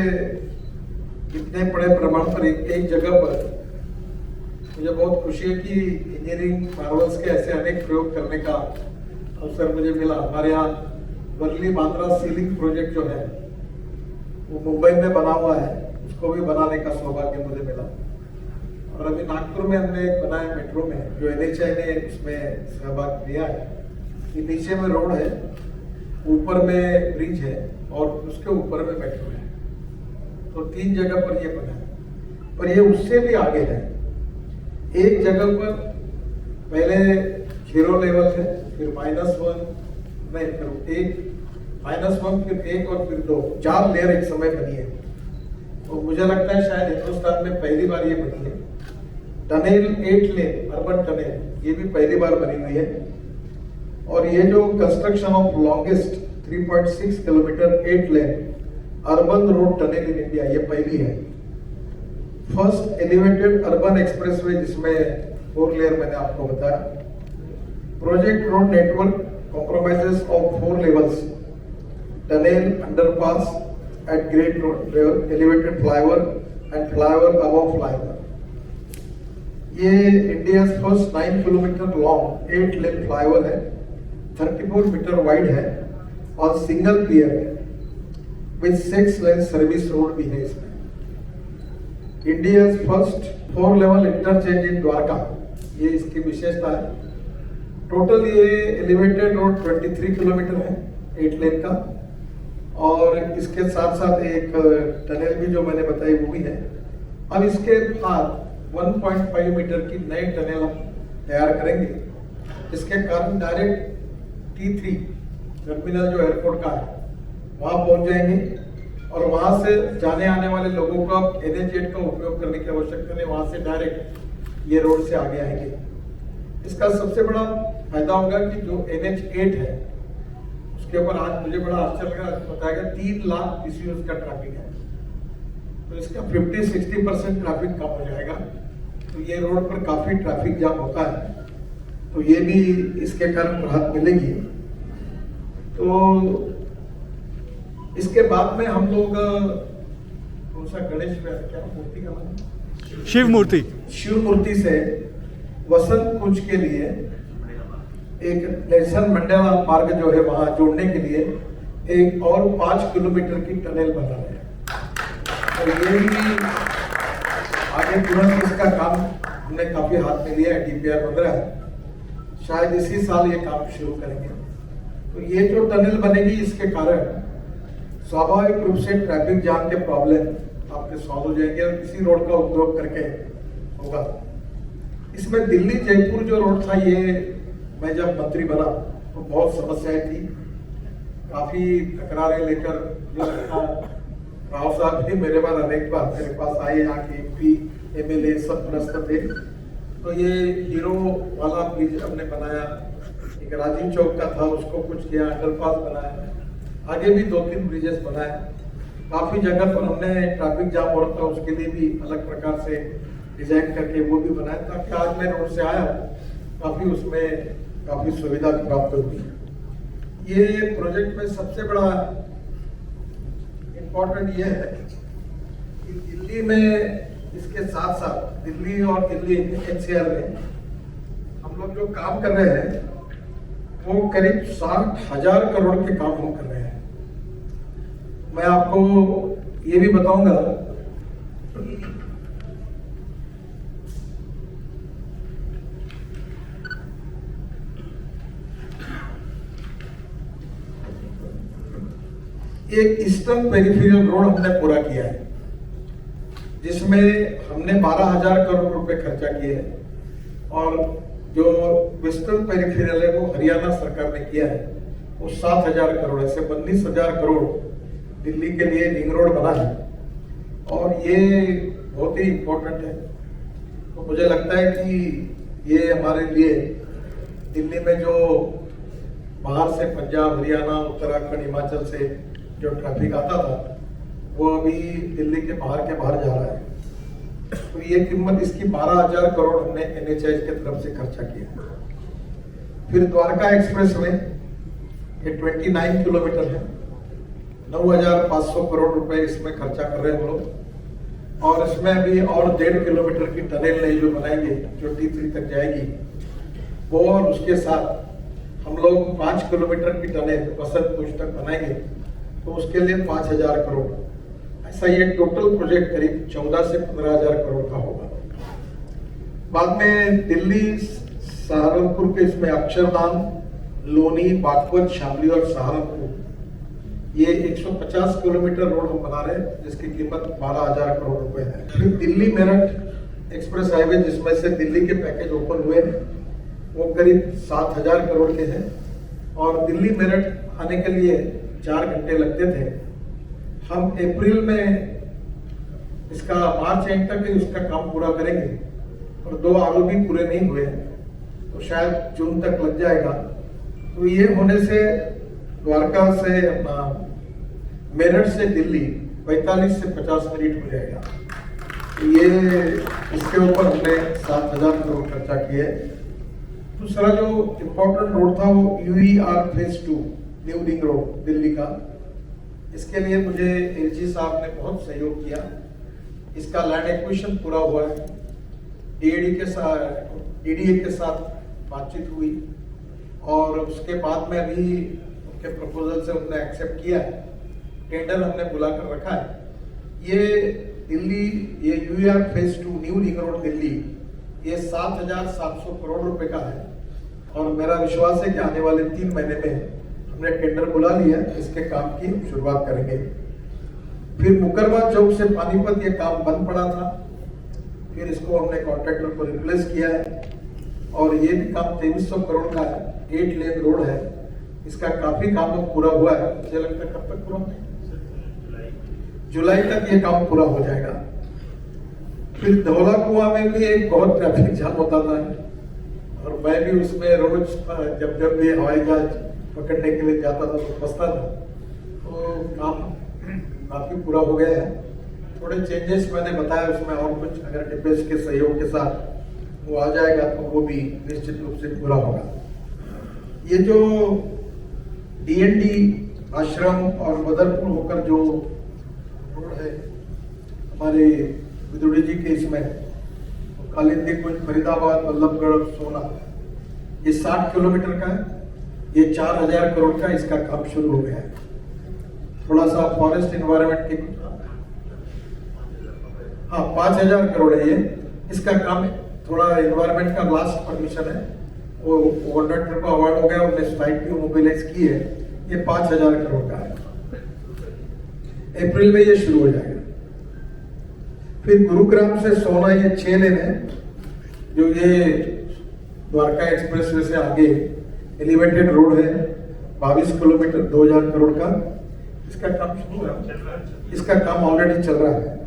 D: इतने बड़े प्रमाण पर एक जगह पर मुझे बहुत खुशी है कि इंजीनियरिंग मार्वल्स के ऐसे अनेक प्रयोग करने का अवसर मुझे मिला। हमारे यहाँ वर्ली बांद्रा सीलिंग प्रोजेक्ट जो है वो मुंबई में बना हुआ है, उसको भी बनाने का सौभाग्य मुझे मिला। और अभी नागपुर में हमने एक बनाया मेट्रो में, जो NHAI ने इसमें सहभाग लिया है। कि नीचे में रोड है, ऊपर में ब्रिज है और उसके ऊपर में मेट्रो है। तो 3 जगह पर ये बना है, पर ये उससे भी आगे है। एक जगह पर पहले 0 लेवल है, फिर -1 नहीं, फिर 1, -1 फिर 1 और फिर 2, 4 लेयर एक समय बनी है। तो मुझे लगता है शायद हिंदुस्तान में पहली बार ये बनी है। टनेल 8 लेन अर्बन टनेल ये भी पहली बार बनी हुई है। और ये जो construction of longest 3.6 kilometre 8 lane urban road tunnel in India ये पहली है। फर्स्ट एलिवेटेड अर्बन एक्सप्रेसवे जिसमें 4 लेयर मैंने आपको बताया। Project road network compromises of 4 levels: tunnel, underpass at grade road level, elevated flyover and flyover above flyover. ये India first 9 kilometre long 8 lane flyover है, 34 metre wide है और single पियर है with 6 lane service road भी है इसमें। India first 4 level interchange इन द्वारका, ये इसकी विशेषता है। टोटल ये एलिवेटेड रोड 23 किलोमीटर है 8 लेन का, और इसके साथ साथ एक टनल भी जो मैंने बताई वो भी है। अब इसके बाद 1.5 मीटर की नई टनल हम तैयार करेंगे, जिसके कारण डायरेक्ट T3 टर्मिनल जो एयरपोर्ट का है वहाँ पहुँच जाएंगे और वहाँ से जाने आने वाले लोगों को अब NH8 का उपयोग करने की आवश्यकता नहीं, वहाँ से डायरेक्ट ये रोड से आगे आएंगे। इसका सबसे बड़ा फायदा होगा कि जो NH8 है उसके ऊपर आज मुझे बड़ा आश्चर्य लगा, बताया 3 लाख PCUs का ट्रैफिक है, तो इसका 50-60% ट्रैफिक कम हो जाएगा। तो ये रोड पर काफी ट्रैफिक जाम होता है, तो ये भी इसके कारण राहत मिलेगी। तो इसके बाद में हम लोग कौन सा गणेश क्या मूर्ति का नाम, शिव मूर्ति से वसंत कुंज के लिए एक नेल्सन मंडेला मार्ग जो है वहां जोड़ने के लिए एक और 5 किलोमीटर की टनल बना है। तो ये भी आगे तुरंत इसका काम हमने काफी हाथ में लिया है, DPR बन रहा है, शायद इसी साल ये काम शुरू करेंगे। तो ये जो टनल बनेगी इसके कारण स्वाभाविक रूप से ट्रैफिक जाम के प्रॉब्लम आपके सॉल्व हो जाएंगे और इसी रोड का उपयोग करके होगा। इसमें दिल्ली जयपुर जो रोड था, ये मैं जब मंत्री बना तो बहुत समस्याएं थी, काफी तकरारें लेकर जो राव साहब भी मेरे पास आए, यहाँ के MP MLA सब प्रस्त थे। तो ये हीरो वाला ब्रिज हमने बनाया, एक राजीव चौक का था उसको कुछ किया, अंडरपास बनाया, आगे भी 2-3 ब्रिजेस बनाए। काफी जगह पर हमने ट्रैफिक जाम हो रहा था उसके लिए भी अलग प्रकार से डिजाइन करके वो भी बनाया, ताकि आज मैं रोड से आया काफी उसमें काफी सुविधा प्राप्त होगी। ये प्रोजेक्ट में सबसे बड़ा इम्पोर्टेंट ये है कि दिल्ली में इसके साथ साथ दिल्ली और दिल्ली NCR में हम लोग जो काम कर रहे हैं वो करीब 60,000 करोड़ के काम हम कर रहे हैं। मैं आपको ये भी बताऊंगा एक ईस्टर्न पेरिफेरल रोड हमने पूरा किया है, जिसमें हमने 12,000 करोड़ रुपए खर्चा किए हैं, और जो वेस्टर्न पेरिफेरल है वो हरियाणा सरकार ने किया है, वो 7,000 करोड़ से 19,000 करोड़ दिल्ली के लिए रिंग रोड बना है, और ये बहुत ही इम्पोर्टेंट है। तो मुझे लगता है कि ये हमारे लिए दिल्ली में जो बाहर से पंजाब, हरियाणा, उत्तराखंड, हिमाचल से जो ट्रैफिक आता था वो अभी दिल्ली के बाहर जा रहा है। तो ये कीमत इसकी 12,000 करोड़ हमने NHAI की तरफ से खर्चा किया। फिर द्वारका एक्सप्रेस में ये 29 किलोमीटर है, 9,500 करोड़ रुपए इसमें खर्चा कर रहे हैं हम लोग, और इसमें अभी और 1.5 किलोमीटर की टनल नई जो बनाएंगे जो T3 तक जाएगी वो, और उसके साथ हम लोग 5 किलोमीटर की टनल वसंत कुंज तक बनाएंगे, तो उसके लिए 5,000 करोड़। ऐसा ये टोटल प्रोजेक्ट करीब 14 से 15,000 करोड़ का होगा। बाद में दिल्ली सहारनपुर के इसमें अक्षरधाम, लोनी, बागपत, शामली और सहारनपुर ये 150 किलोमीटर रोड हम बना रहे हैं, जिसकी कीमत 12,000 करोड़ रुपए है। फिर दिल्ली मेरठ एक्सप्रेस हाईवे, जिसमें से दिल्ली के पैकेज ओपन हुए हैं वो करीब 7,000 करोड़ के हैं, और दिल्ली मेरठ आने के लिए 4 घंटे लगते थे। हम अप्रैल में इसका मार्च एंड तक ही उसका काम पूरा करेंगे और 2 आलू भी पूरे नहीं हुए तो शायद जून तक लग जाएगा। तो ये होने से द्वारका से मेरठ से दिल्ली 45 से 50 मिनट हो जाएगा। तो ये इसके ऊपर हमने 7,000 करोड़ खर्चा किए। दूसरा जो इम्पोर्टेंट रोड था वो UER phase 2 new ring road Delhi का। इसके लिए मुझे एलजी साहब ने बहुत सहयोग किया। इसका लैंड एक्विजिशन पूरा हुआ है, DDA के साथ बातचीत हुई और उसके बाद में अभी उनके प्रपोजल से उन्होंने एक्सेप्ट किया है। टेंडर हमने बुलाकर रखा है। ये दिल्ली ये UER phase 2 new ring road Delhi ये 7,700 करोड़ रुपए का है और मेरा विश्वास है कि आने वाले 3 महीने में हमने टेंडर बुला लिया, इसके काम की शुरुआत करेंगे। फिर मुकरबा चौक से पानीपत ये काम बंद पड़ा था, फिर इसको हमने कॉन्ट्रैक्टर को रिप्लेस किया है और ये भी काम 2300 करोड़ का है, 8 लेन रोड है। इसका काफी काम पूरा हुआ है, मुझे लगता है कब तक पूरा होगा? जुलाई तक ये काम पूरा हो जाएगा। फिर धौला कुआं में भी एक बहुत ट्रैफिक जाम होता था और मैं भी उसमें रोज जब भी हवाई जहाज पकड़ने के लिए जाता था तो फंसता था। तो काम काफी पूरा हो गया है। थोड़े चेंजेस मैंने बताया उसमें और कुछ अगर डिफेंस के सहयोग के साथ वो आ जाएगा तो वो भी निश्चित रूप से पूरा होगा। ये जो DND आश्रम और बदरपुर होकर जो रोड है हमारे विदुड़ी जी के इसमें कालिंदी कुंज फरीदाबाद वल्लभगढ़ सोना ये 60 किलोमीटर का है। ये 4,000 करोड़ का इसका काम शुरू हो गया है। थोड़ा सा फॉरेस्ट एनवायरनमेंट के 5,000 करोड़ है ये। इसका काम थोड़ा एनवायरनमेंट का लास्ट परमिशन है, वो कॉन्ट्रैक्टर को अवार्ड हो गया, उन्होंने साइट भी मोबिलाइज की है। ये 5,000 करोड़ का है। अप्रैल में ये शुरू हो जाएगा। फिर गुरुग्राम से सोना ये 6 लेन है जो ये द्वारका एक्सप्रेसवे से आगे एलिवेटेड रोड है, 22 किलोमीटर 2,000 करोड़ का। इसका काम शुरू है, इसका काम ऑलरेडी चल रहा है।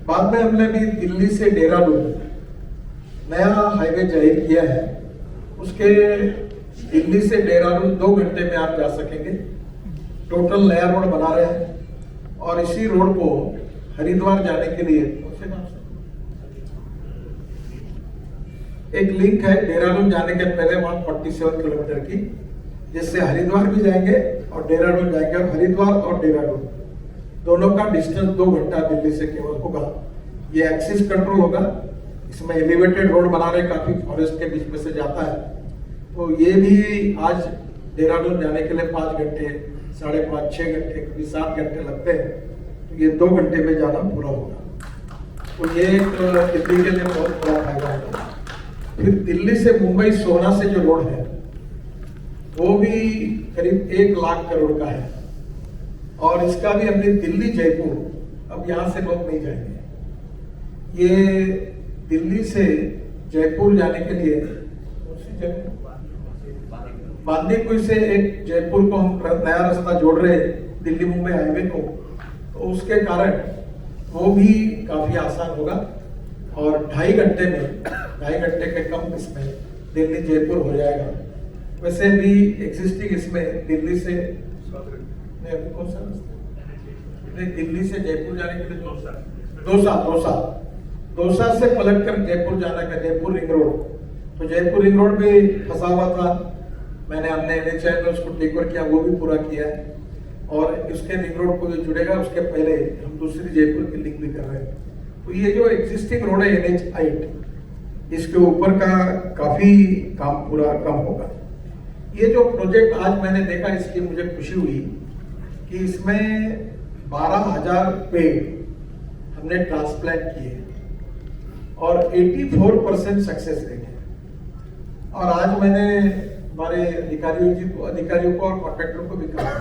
D: बाद में हमने भी दिल्ली से देहरादून नया हाईवे जाहिर किया है। उसके दिल्ली से देहरादून 2 घंटे में आप जा सकेंगे। टोटल नया रोड बना रहे हैं और इसी रोड को हरिद्वार जाने के लिए एक लिंक है देहरादून जाने के पहले वहां 47 किलोमीटर की, जिससे हरिद्वार भी जाएंगे और देहरादून जाएंगे। और हरिद्वार और देहरादून दोनों का डिस्टेंस 2 घंटा दिल्ली से केवल होगा। ये एक्सिस कंट्रोल होगा। इसमें एलिवेटेड रोड बना रहे, काफी फॉरेस्ट के बीच में से जाता है। तो ये भी आज देहरादून जाने के लिए 5 घंटे 5.5 6 घंटे कभी 7 घंटे लगते हैं। तो ये 2 घंटे में जाना पूरा होगा। तो ये दिल्ली के लिए बहुत बड़ा फायदा है। फिर दिल्ली से मुंबई सोना से जो रोड है वो भी करीब 1 लाख करोड़ का है और इसका भी हमने दिल्ली जयपुर, अब यहां से लोग नहीं जाएंगे। ये दिल्ली से जयपुर जाने के लिए बांदीकुई से एक जयपुर को हम नया रास्ता जोड़ रहे हैं दिल्ली मुंबई हाईवे को, तो उसके कारण वो भी काफी आसान होगा और 2.5 घंटे के कम इसमें दिल्ली जयपुर हो जाएगा। वैसे भी एग्जिस्टिंग इसमें दिल्ली से कौन सा दिल्ली से जयपुर जाने के लिए दौसा से पलटकर जयपुर जाना का जयपुर रिंग रोड। तो जयपुर रिंग रोड भी फंसा हुआ था, हमने NHAI में उसको टेक ओवर किया, वो भी पूरा किया है और उसके रिंग रोड को जो जुड़ेगा उसके पहले हम दूसरी जयपुर की लिंक भी कर रहे हैं। तो ये जो एग्जिस्टिंग रोड है NH8 इसके ऊपर का काफी काम पूरा कम होगा। ये जो प्रोजेक्ट आज मैंने देखा इसकी मुझे खुशी हुई कि इसमें 12,000 पेड़ हमने ट्रांसप्लांट किए और 84% सक्सेस रेट है। और आज मैंने हमारे अधिकारियों को और कॉन्ट्रैक्टरों को भी कहा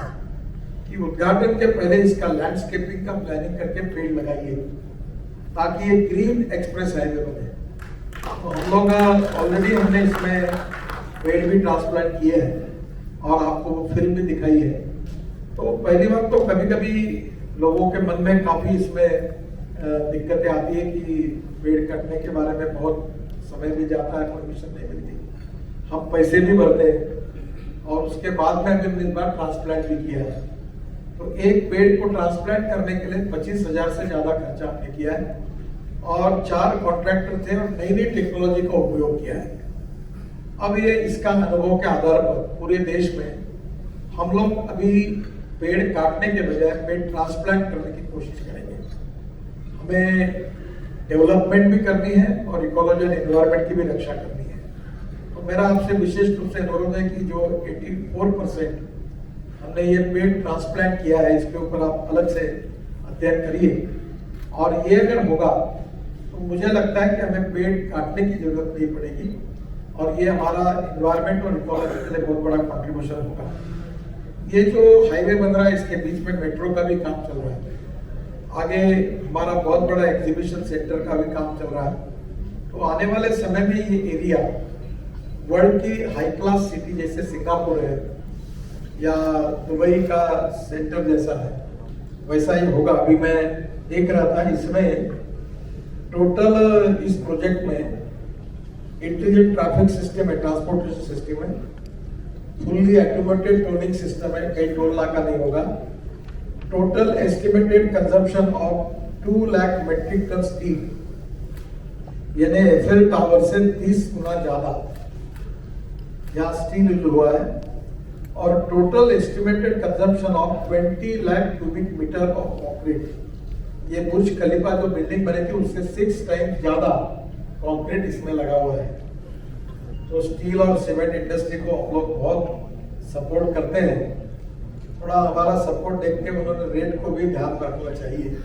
D: कि उद्घाटन के पहले इसका लैंडस्केपिंग का प्लानिंग करके पेड़ लगाइए ताकि ये ग्रीन एक्सप्रेस हाईवे बने। तो हम लोग ऑलरेडी हमने इसमें पेड़ भी ट्रांसप्लांट किए हैं और आपको फिल्म भी दिखाई है। तो पहली बात तो कभी कभी लोगों के मन में काफी इसमें दिक्कतें आती है कि पेड़ कटने के बारे में बहुत समय भी जाता है, परमिशन नहीं मिलती, हम पैसे भी भरते हैं और उसके बाद में हमने इस बार ट्रांसप्लांट भी किया है। तो एक पेड़ को ट्रांसप्लांट करने के लिए 25,000 से ज्यादा खर्चा हमने किया है और 4 कॉन्ट्रैक्टर थे और नई नई टेक्नोलॉजी का उपयोग किया है। अब ये इसका अनुभव के आधार पर पूरे देश में हम लोग अभी पेड़ काटने के बजाय पेड़ ट्रांसप्लांट करने की कोशिश करेंगे। हमें डेवलपमेंट भी करनी है और इकोलॉजी एंड एनवायरनमेंट की भी रक्षा करनी है। तो मेरा आपसे विशेष रूप से अनुरोध है कि जो 84% हमने ये पेड़ ट्रांसप्लांट किया है, इसके ऊपर आप अलग से अध्ययन करिए और ये अगर होगा तो मुझे लगता है कि हमें पेड़ काटने की जरूरत नहीं पड़ेगी और ये हमारा एनवायरनमेंट और इकोलॉजी के लिए बहुत बड़ा कंट्रीब्यूशन होगा। ये जो हाईवे बन रहा है इसके बीच में मेट्रो का भी काम चल रहा है, आगे हमारा बहुत बड़ा एग्जीबिशन सेंटर का भी काम चल रहा है। तो आने वाले समय में ये एरिया वर्ल्ड की हाई क्लास सिटी जैसे सिंगापुर है या दुबई का सेंटर जैसा है वैसा ही होगा। अभी मैं देख रहा था इसमें टोटल इस प्रोजेक्ट में इंटेलिजेंट ट्रैफिक सिस्टम है, ट्रांसपोर्टेशन सिस्टम है, फुल्ली ऑटोमेटेड टोलिंग सिस्टम है, कहीं टोल नाका नहीं होगा। Total estimated consumption of 2 lakh metric ton steel, यानी एफएल टावर से 30 गुना ज्यादा यहाँ स्टील यूज हुआ है और total estimated consumption of 20 lakh cubic metre of concrete. ये बुर्ज खलीफा जो बिल्डिंग बनी थी उससे 6 टाइम्स ज्यादा कॉन्क्रीट इसमें लगा हुआ है। तो स्टील और सीमेंट इंडस्ट्री को हम लोग बहुत सपोर्ट करते हैं। थोड़ा हमारा सपोर्ट देख के उन्होंने रेट को भी ध्यान रखना चाहिए,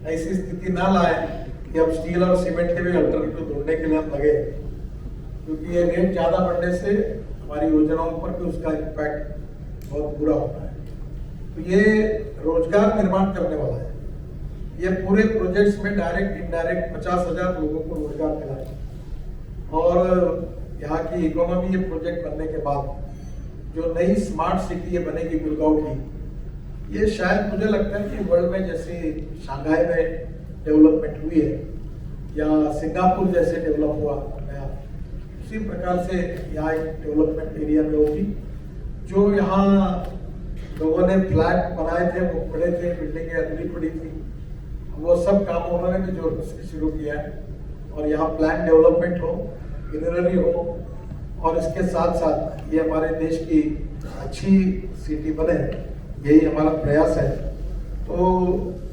D: ऐसी स्थिति ना लाए कि अब स्टील और सीमेंट के भी अल्टरनेटिव ढूंढने के लिए हम लगे, क्योंकि ये रेट ज्यादा बढ़ने से हमारी योजनाओं पर भी उसका इम्पैक्ट बहुत बुरा होता है। तो ये रोजगार निर्माण करने वाला है। ये पूरे प्रोजेक्ट्स में डायरेक्ट इनडायरेक्ट 50,000 लोगों को रोजगार मिला है और यहाँ की इकोनॉमी ये प्रोजेक्ट बनने के बाद जो नई स्मार्ट सिटी ये बनेगी गुड़गांव की, ये शायद मुझे लगता है कि वर्ल्ड में जैसे शंघाई में डेवलपमेंट हुई है या सिंगापुर जैसे डेवलप हुआ नया, उसी प्रकार से यहाँ एक डेवलपमेंट एरिया में होगी। जो यहाँ लोगों ने फ्लैट बनाए थे वो पड़े थे, बिल्डिंगें अधूरी पड़ी थी, वो सब काम उन्होंने भी जोर से शुरू किया है और यहाँ प्लान डेवलपमेंट हो, ग्रीनरी हो और इसके साथ साथ ये हमारे देश की अच्छी सिटी बने, यही हमारा प्रयास है। तो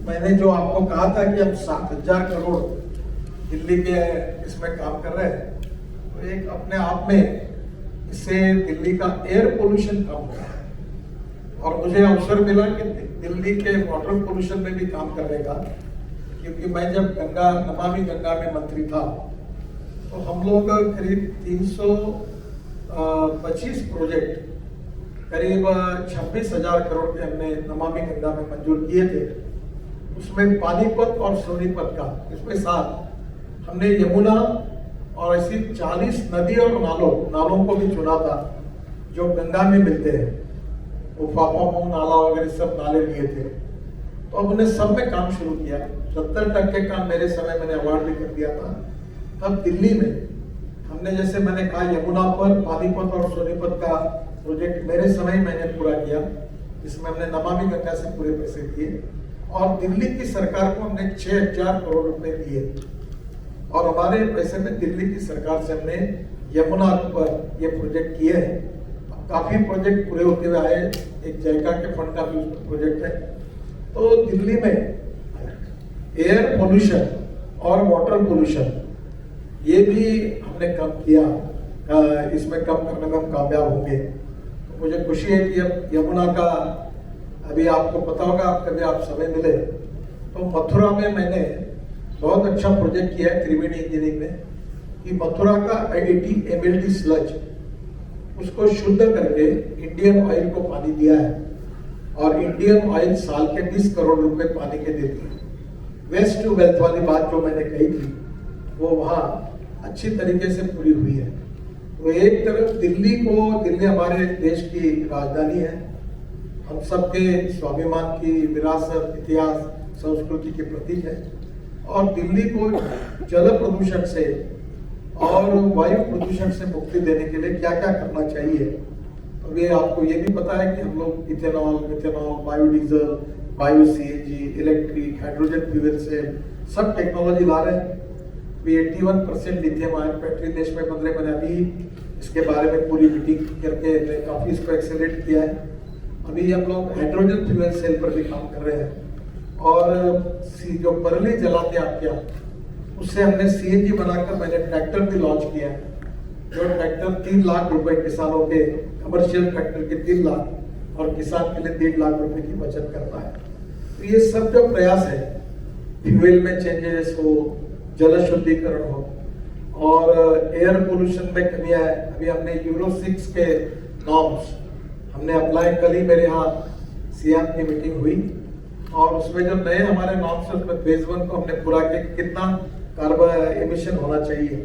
D: मैंने जो आपको कहा था कि हम 7,000 करोड़ दिल्ली के इसमें काम कर रहे हैं, तो एक अपने आप में इससे दिल्ली का एयर पोल्यूशन कम हो रहा है और मुझे अवसर मिला कि दिल्ली के वाटर पोल्यूशन में भी काम करने का, क्योंकि मैं जब नमामि गंगा में मंत्री था तो हम लोग करीब 325 प्रोजेक्ट करीब 26,000 करोड़ के हमने नमामि गंगा में मंजूर किए थे। उसमें पानीपत और सोनीपत का, इसमें साथ हमने यमुना और ऐसी 40 नदी और नालों को भी चुना था जो गंगा में मिलते हैं। वो फाफामऊ नाला वगैरह सब नाले लिए थे, तो हमने सब में काम शुरू किया। 70% काम मेरे समय मैंने अवार्ड भी कर दिया था। तब दिल्ली में हमने, जैसे मैंने कहा, यमुना पर पानीपत और सोनीपत का प्रोजेक्ट मेरे समय मैंने पूरा किया, जिसमें हमने नमामि गंगा से पूरे पैसे दिए और दिल्ली की सरकार को हमने 6,000 करोड़ रुपए दिए और हमारे पैसे में दिल्ली की सरकार से हमने यमुना पर ये प्रोजेक्ट किए हैं। काफी प्रोजेक्ट पूरे होते हुए आए, एक जायका के फंड का भी प्रोजेक्ट है। तो दिल्ली में एयर पोल्यूशन और वाटर पोल्यूशन ये भी हमने कम किया, इसमें कम करने में हम कामयाब होंगे। तो मुझे खुशी है कि अब यमुना का, अभी आपको पता होगा, आप कभी आप समय मिले तो मथुरा में मैंने बहुत अच्छा प्रोजेक्ट किया है त्रिवेणी इंजीनियरिंग में, कि मथुरा का IIT MLT स्लज उसको शुद्ध करके इंडियन ऑयल को पानी दिया है और इंडियन ऑयल साल के 20 करोड़ रुपए पानी के देती है। वेस्ट टू वेल्थ वाली बात जो मैंने कही थी वो वहाँ अच्छी तरीके से पूरी हुई है। तो एक तरफ दिल्ली हमारे देश की राजधानी है, हम सबके स्वाभिमान की, विरासत, इतिहास, संस्कृति के प्रतीक है, और दिल्ली को जल प्रदूषण से और वायु प्रदूषण से मुक्ति देने के लिए क्या क्या करना चाहिए। अभी आपको ये भी पता है कि हम लोग ethanol, methanol, biodiesel, bio CNG, electric, hydrogen fuel से सब टेक्नोलॉजी ला रहे हैं। अभी 81% लिथियम आयन बैटरी देश में बन रहे। मैंने अभी इसके बारे में पूरी मीटिंग करके काफी इसको एक्सेलरेट किया है। अभी हम लोग हाइड्रोजन फ्यूल सेल पर भी काम कर रहे हैं और जो परली जलाते आपके यहाँ, उससे हमने सीएनजी बनाकर मैंने ट्रैक्टर भी लॉन्च किया है। जो ट्रैक्टर 3 लाख रुपए किसानों के, कमर्शियल ट्रैक्टर के 3 लाख और किसान के लिए 1.5 लाख रुपए की बचत करता है। तो ये सब जो प्रयास है, फ्यूल में चेंजेस हो, जल शुद्धिकरण हो और एयर पोल्यूशन में कमियां है। अभी हमने यूरो 6 के नॉर्म्स हमने अप्लाई, कल ही मेरे यहाँ सीएम की मीटिंग हुई और उसमें जो नए हमारे नॉर्म्स है उसमें फेज 1 को हमने पूरा किया, कितना कार्बन एमिशन होना चाहिए।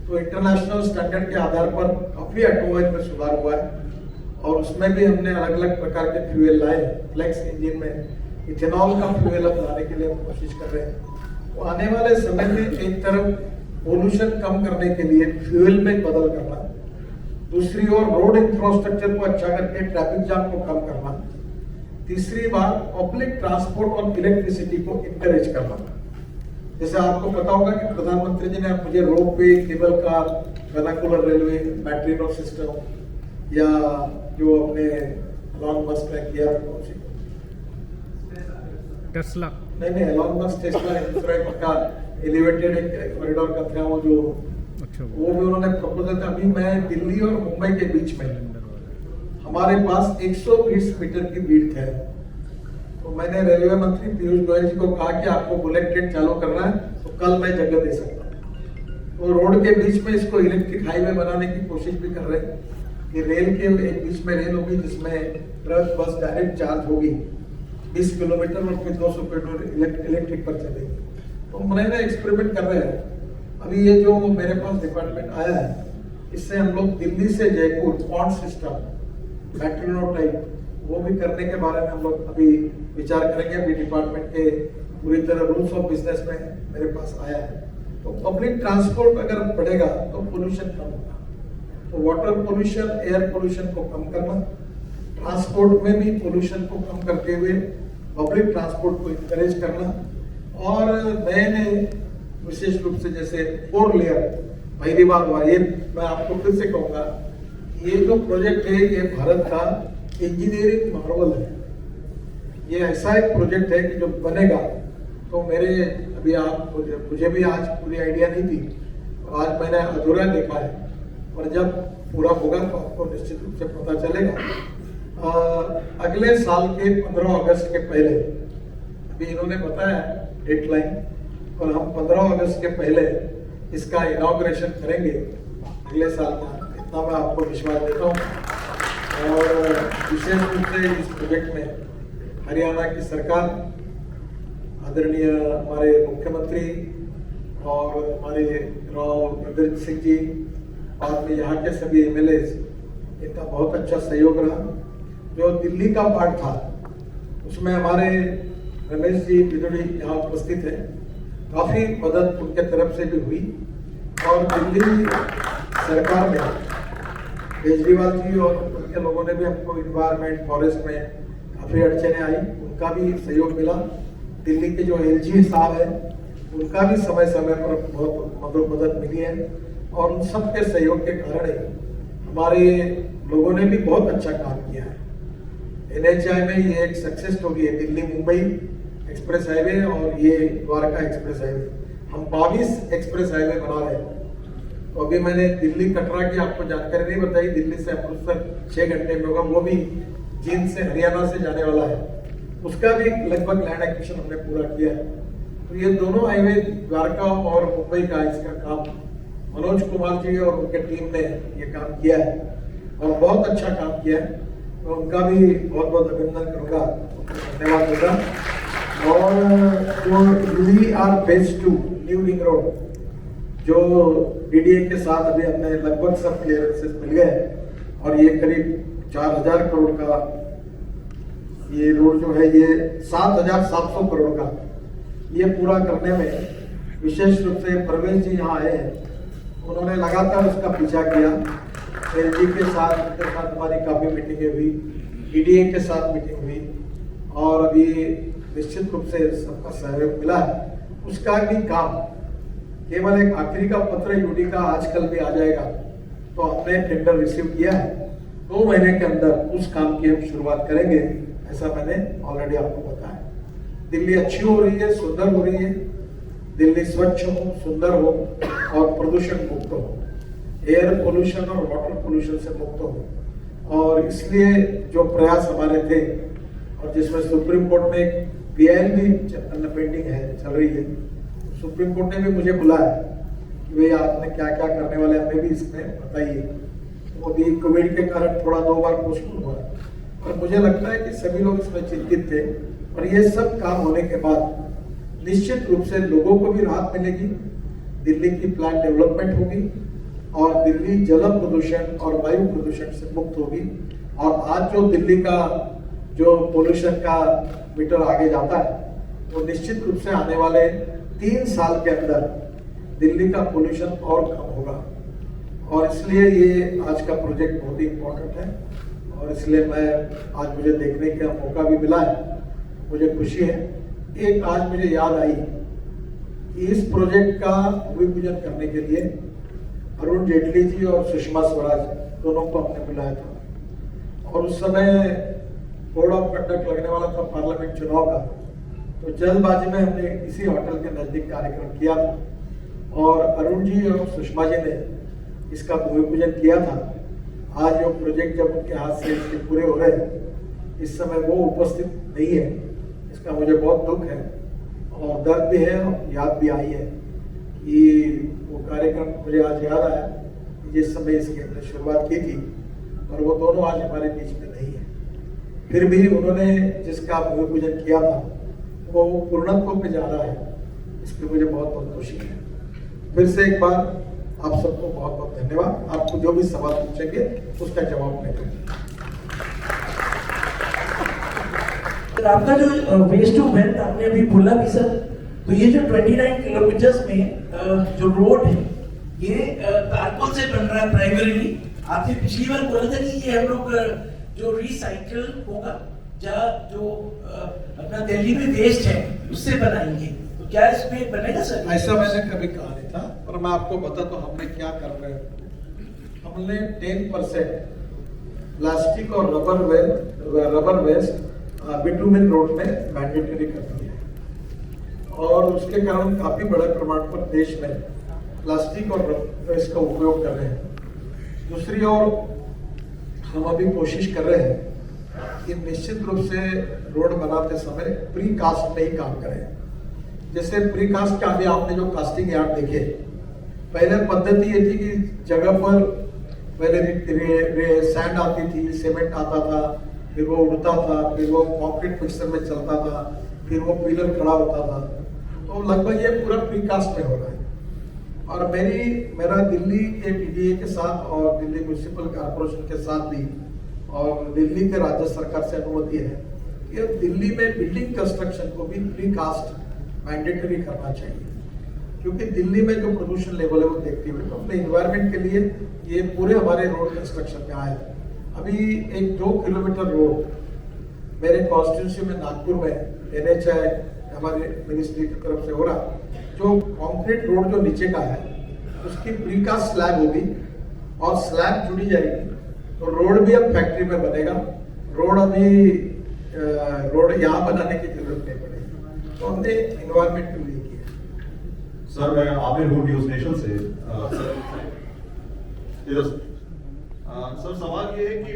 D: तो इंटरनेशनल स्टैंडर्ड के आधार पर काफी ऑटोमोबाइल में सुधार हुआ है और उसमें भी हमने अलग अलग प्रकार के फ्यूल लाए। फ्लेक्स इंजन में इथेनॉल का फ्यूल अब लाने के लिए हम कोशिश कर रहे हैं। तो आने वाले समय में एक तरफ पोल्यूशन कम करने के लिए फ्यूल में बदल करना, दूसरी ओर रोड इंफ्रास्ट्रक्चर को अच्छा करके ट्रैफिक जाम को कम करना, तीसरी बात पब्लिक ट्रांसपोर्ट और इलेक्ट्रिसिटी को इंकरेज करना। जैसे आपको पता होगा कि प्रधानमंत्री जी ने मुझे rope way, cable car, vernacular railway, battery no system या जो अपने एलॉन मस्क ने किया
A: टेस्ला,
D: नहीं एलॉन मस्क टेस्ला इंफ्रास्ट्रक्चर का एलिवेटेड एक कॉरिडोर का था वो जो,
A: अच्छा,
D: वो भी उन्होंने प्रपोजल था। अभी मैं दिल्ली और मुंबई के बीच में हमारे पास 120 मीटर की विड्थ है। तो मैंने रेलवे मंत्री पीयूष गोयल जी को कहा कि आपको बुलेट ट्रेन चालू करना है तो कल मैं जगह दे सकता हूँ। तो रोड के बीच में इसको इलेक्ट्रिक हाईवे बनाने की कोशिश भी कर रहे हैं कि रेल के एक बीच में रेल होगी जिसमें ट्रक बस डायरेक्ट चार्ज होगी 20 किलोमीटर और फिर 200 किलोमीटर इलेक्ट्रिक पर चलेगी। तो मैंने एक्सपेरिमेंट कर रहे हैं। अभी ये जो मेरे पास डिपार्टमेंट आया है, इससे हम लोग दिल्ली से Jaipur pond system, metro type, वो भी करने के बारे में हम लोग अभी विचार करेंगे। अभी डिपार्टमेंट के पूरी तरह रूल्स ऑफ बिजनेस में मेरे पास आया है। तो पब्लिक ट्रांसपोर्ट अगर बढ़ेगा तो पोल्यूशन कम होगा। तो वाटर पोल्यूशन, एयर पोल्यूशन को कम करना, ट्रांसपोर्ट में भी पोल्यूशन को कम करते हुए पब्लिक ट्रांसपोर्ट को इंकरेज करना और नए नए विशेष रूप से जैसे 4 लेयर पहली बार हुआ। ये मैं आपको फिर से कहूँगा, ये जो प्रोजेक्ट है ये भारत का इंजीनियरिंग मार्वल है। ये ऐसा एक प्रोजेक्ट है कि जो बनेगा तो मेरे अभी आप मुझे भी आज पूरी आइडिया नहीं थी, आज मैंने अधूरा देखा है और जब पूरा होगा तो आपको निश्चित रूप से पता चलेगा। अगले साल के 15 अगस्त के पहले, अभी इन्होंने बताया डेडलाइन, और हम 15 अगस्त के पहले इसका इनॉग्रेशन करेंगे अगले साल का, इतना मैं आपको विश्वास देता हूँ। और विशेष रूप से इस प्रोजेक्ट में हरियाणा की सरकार, आदरणीय हमारे मुख्यमंत्री और हमारे राव इंद्रजीत सिंह जी, बाद में यहाँ के सभी एमएलएज, इनका बहुत अच्छा सहयोग रहा। जो दिल्ली का पार्ट था उसमें हमारे रमेश जी बिदुड़ी यहाँ उपस्थित है, काफी मदद उनके तरफ से भी हुई। और दिल्ली सरकार में केजरीवाल जी और उनके लोगों ने भी हमको इन्वायरमेंट, फॉरेस्ट में काफी अड़चने आई, उनका भी सहयोग मिला। दिल्ली के जो एलजी साहब है उनका भी समय समय पर बहुत मदद मिली है और उन सब के सहयोग के कारण हमारे लोगों ने भी बहुत अच्छा काम किया है। NHI में ये एक सक्सेस स्टोरी है, दिल्ली मुंबई एक्सप्रेस हाईवे और ये द्वारका एक्सप्रेस हाईवे। हम 22 एक्सप्रेस हाईवे बना रहे हैं। तो अभी मैंने दिल्ली कटरा की आपको जानकारी नहीं बताई, दिल्ली से अमृतसर 6 घंटे में होगा, वो भी जींद से हरियाणा से जाने वाला है, उसका भी लगभग लैंड एक्विजिशन हमने पूरा किया है। तो ये दोनों हाईवे द्वारका और मुंबई का इसका काम मनोज कुमार जी और उनके टीम ने ये काम किया है और बहुत अच्छा काम किया है। तो उनका भी बहुत बहुत अभिनंदन करूँगा, धन्यवाद दूंगा। और जो UER phase 2 new ring road जो DDA के साथ अभी हमने लगभग सब क्लियरेंसेस मिल गए और ये करीब 4000 करोड़ का ये रोड जो है, ये 7700 करोड़ का, ये पूरा करने में विशेष रूप से परवेज जी यहाँ आए हैं, उन्होंने लगातार उसका पीछा किया। एलजी के साथ उनके साथ हमारी काफ़ी मीटिंगें हुई, ईडीए के साथ मीटिंग हुई और अभी निश्चित रूप से सबका सहयोग मिला है। उसका भी काम केवल एक आखिरी का पत्र यूडी का आजकल भी आ जाएगा, तो हमने टेंडर रिसीव किया है, 2 महीने के अंदर उस काम की हम शुरुआत करेंगे, ऐसा मैंने ऑलरेडी आपको बताया। दिल्ली अच्छी हो रही है, सुंदर हो रही है, दिल्ली स्वच्छ हो, सुंदर हो और प्रदूषण मुक्त हो, एयर पोल्यूशन और वाटर पोल्यूशन से मुक्त हो। और इसलिए जो प्रयास हमारे थे और जिसमें सुप्रीम कोर्ट में एक पीआईएल भी पेंडिंग है, चल रही है, सुप्रीम कोर्ट ने भी मुझे बुलाया कि भैया आपने क्या क्या करने वाले हमें भी इसमें बताइए। तो अभी कोविड के कारण थोड़ा 2 बार पोस्टपोन हुआ, और मुझे लगता है कि सभी लोग इसमें चिंतित थे। और ये सब काम होने के बाद निश्चित रूप से लोगों को भी राहत मिलेगी, दिल्ली की प्लान डेवलपमेंट होगी और दिल्ली जल प्रदूषण और वायु प्रदूषण से मुक्त होगी। और आज जो दिल्ली का जो पोल्यूशन का मीटर आगे जाता है, वो निश्चित रूप से आने वाले 3 साल के अंदर दिल्ली का पोल्यूशन और कम होगा। और इसलिए ये आज का प्रोजेक्ट बहुत ही इम्पोर्टेंट है, और इसलिए मैं आज मुझे देखने का मौका भी मिला है, मुझे खुशी है। एक आज मुझे याद आई कि इस प्रोजेक्ट का भूमि पूजन करने के लिए अरुण जेटली जी और सुषमा स्वराज दोनों को हमने बुलाया था, और उस समय कोड ऑफ कंडक्ट लगने वाला था पार्लियामेंट चुनाव का। तो जल्दबाजी में हमने इसी होटल के नजदीक कार्यक्रम किया था, और अरुण जी और सुषमा जी ने इसका भूमि पूजन किया था। आज जो प्रोजेक्ट जब उनके हाथ से इसके पूरे हो रहे हैं, इस समय वो उपस्थित नहीं है, इसका मुझे बहुत दुख है और दर्द भी है और याद भी आई है कि वो कार्यक्रम मुझे आज याद आया कि जिस समय इसकी हमने शुरुआत की थी, और वो दोनों आज हमारे बीच में नहीं है। फिर भी उन्होंने जिसका भूमि पूजन किया था वो पूर्णत्व पे जा रहा है, इसकी मुझे बहुत बहुत खुशी है। फिर से एक बार आप सबको बहुत बहुत धन्यवाद। आपको जो भी सवाल पूछेंगे उसका जवाब मैं दूंगा।
H: आपका जो वेस्ट टू वेल्थ आपने अभी बोला भी सर, तो ये जो 29 किलोमीटर्स में जो रोड है, ये तारकोल से बन रहा है प्राइमरीली। आपने पिछली बार बोला था कि ये हम लोग जो रिसाइकल होगा, जहाँ जो अपना दिल्ली में वेस्ट है उससे बनाएंगे, तो क्या इसमें बनेगा सर?
D: ऐसा मैंने कभी कहा नहीं था, पर मैं आपको बता तो हमने क्या कर रहे हैं। हमने 10% प्लास्टिक और रबर वेस्ट बिटुमेन रोड में मैंडेटरी कर दिया है, और उसके कारण काफी बड़े प्रमाण पर देश में प्लास्टिक और रबर वेस्ट का उपयोग कर रहे हैं। दूसरी ओर हम अभी कोशिश कर रहे हैं कि निश्चित रूप से रोड बनाते समय प्री कास्ट में ही काम करें। जैसे प्री कास्ट के आगे आपने जो कास्टिंग यार्ड देखे, पहले पद्धति ये थी कि जगह पर पहले सैंड आती थी, सीमेंट आता था, फिर वो उड़ता था, फिर वो कॉन्क्रीट मिक्सर में चलता था, फिर वो पिलर खड़ा होता था। तो लगभग ये पूरा प्री कास्ट में हो रहा है। और मेरा दिल्ली के टीडीए के साथ और दिल्ली म्यूनिसिपल कॉर्पोरेशन के साथ भी और दिल्ली के राज्य सरकार से अनुमति है कि अब दिल्ली में बिल्डिंग कंस्ट्रक्शन को भी प्री कास्ट मैंडेटरी करना चाहिए, क्योंकि दिल्ली में जो प्रदूषण लेवल है वो देखते हुए तो अपने इन्वायरमेंट के लिए ये पूरे हमारे रोड कंस्ट्रक्शन में आए। अभी एक 2 किलोमीटर रोड मेरे कॉन्स्टिट्यूंसी में नागपुर में NHAI हमारे मिनिस्ट्री की तरफ से हो रहा, जो कंक्रीट रोड जो नीचे का है उसकी प्रीकास्ट स्लैब होगी और स्लैब जुड़ी जाएगी, तो रोड भी अब फैक्ट्री में बनेगा। रोड यहाँ बनाने की जरूरत नहीं पड़ेगी, तो हमने इन्वायरमेंट के लिए किया।
I: सर मैं आमिर हूँ न्यूज नेशन से। सर सवाल ये है कि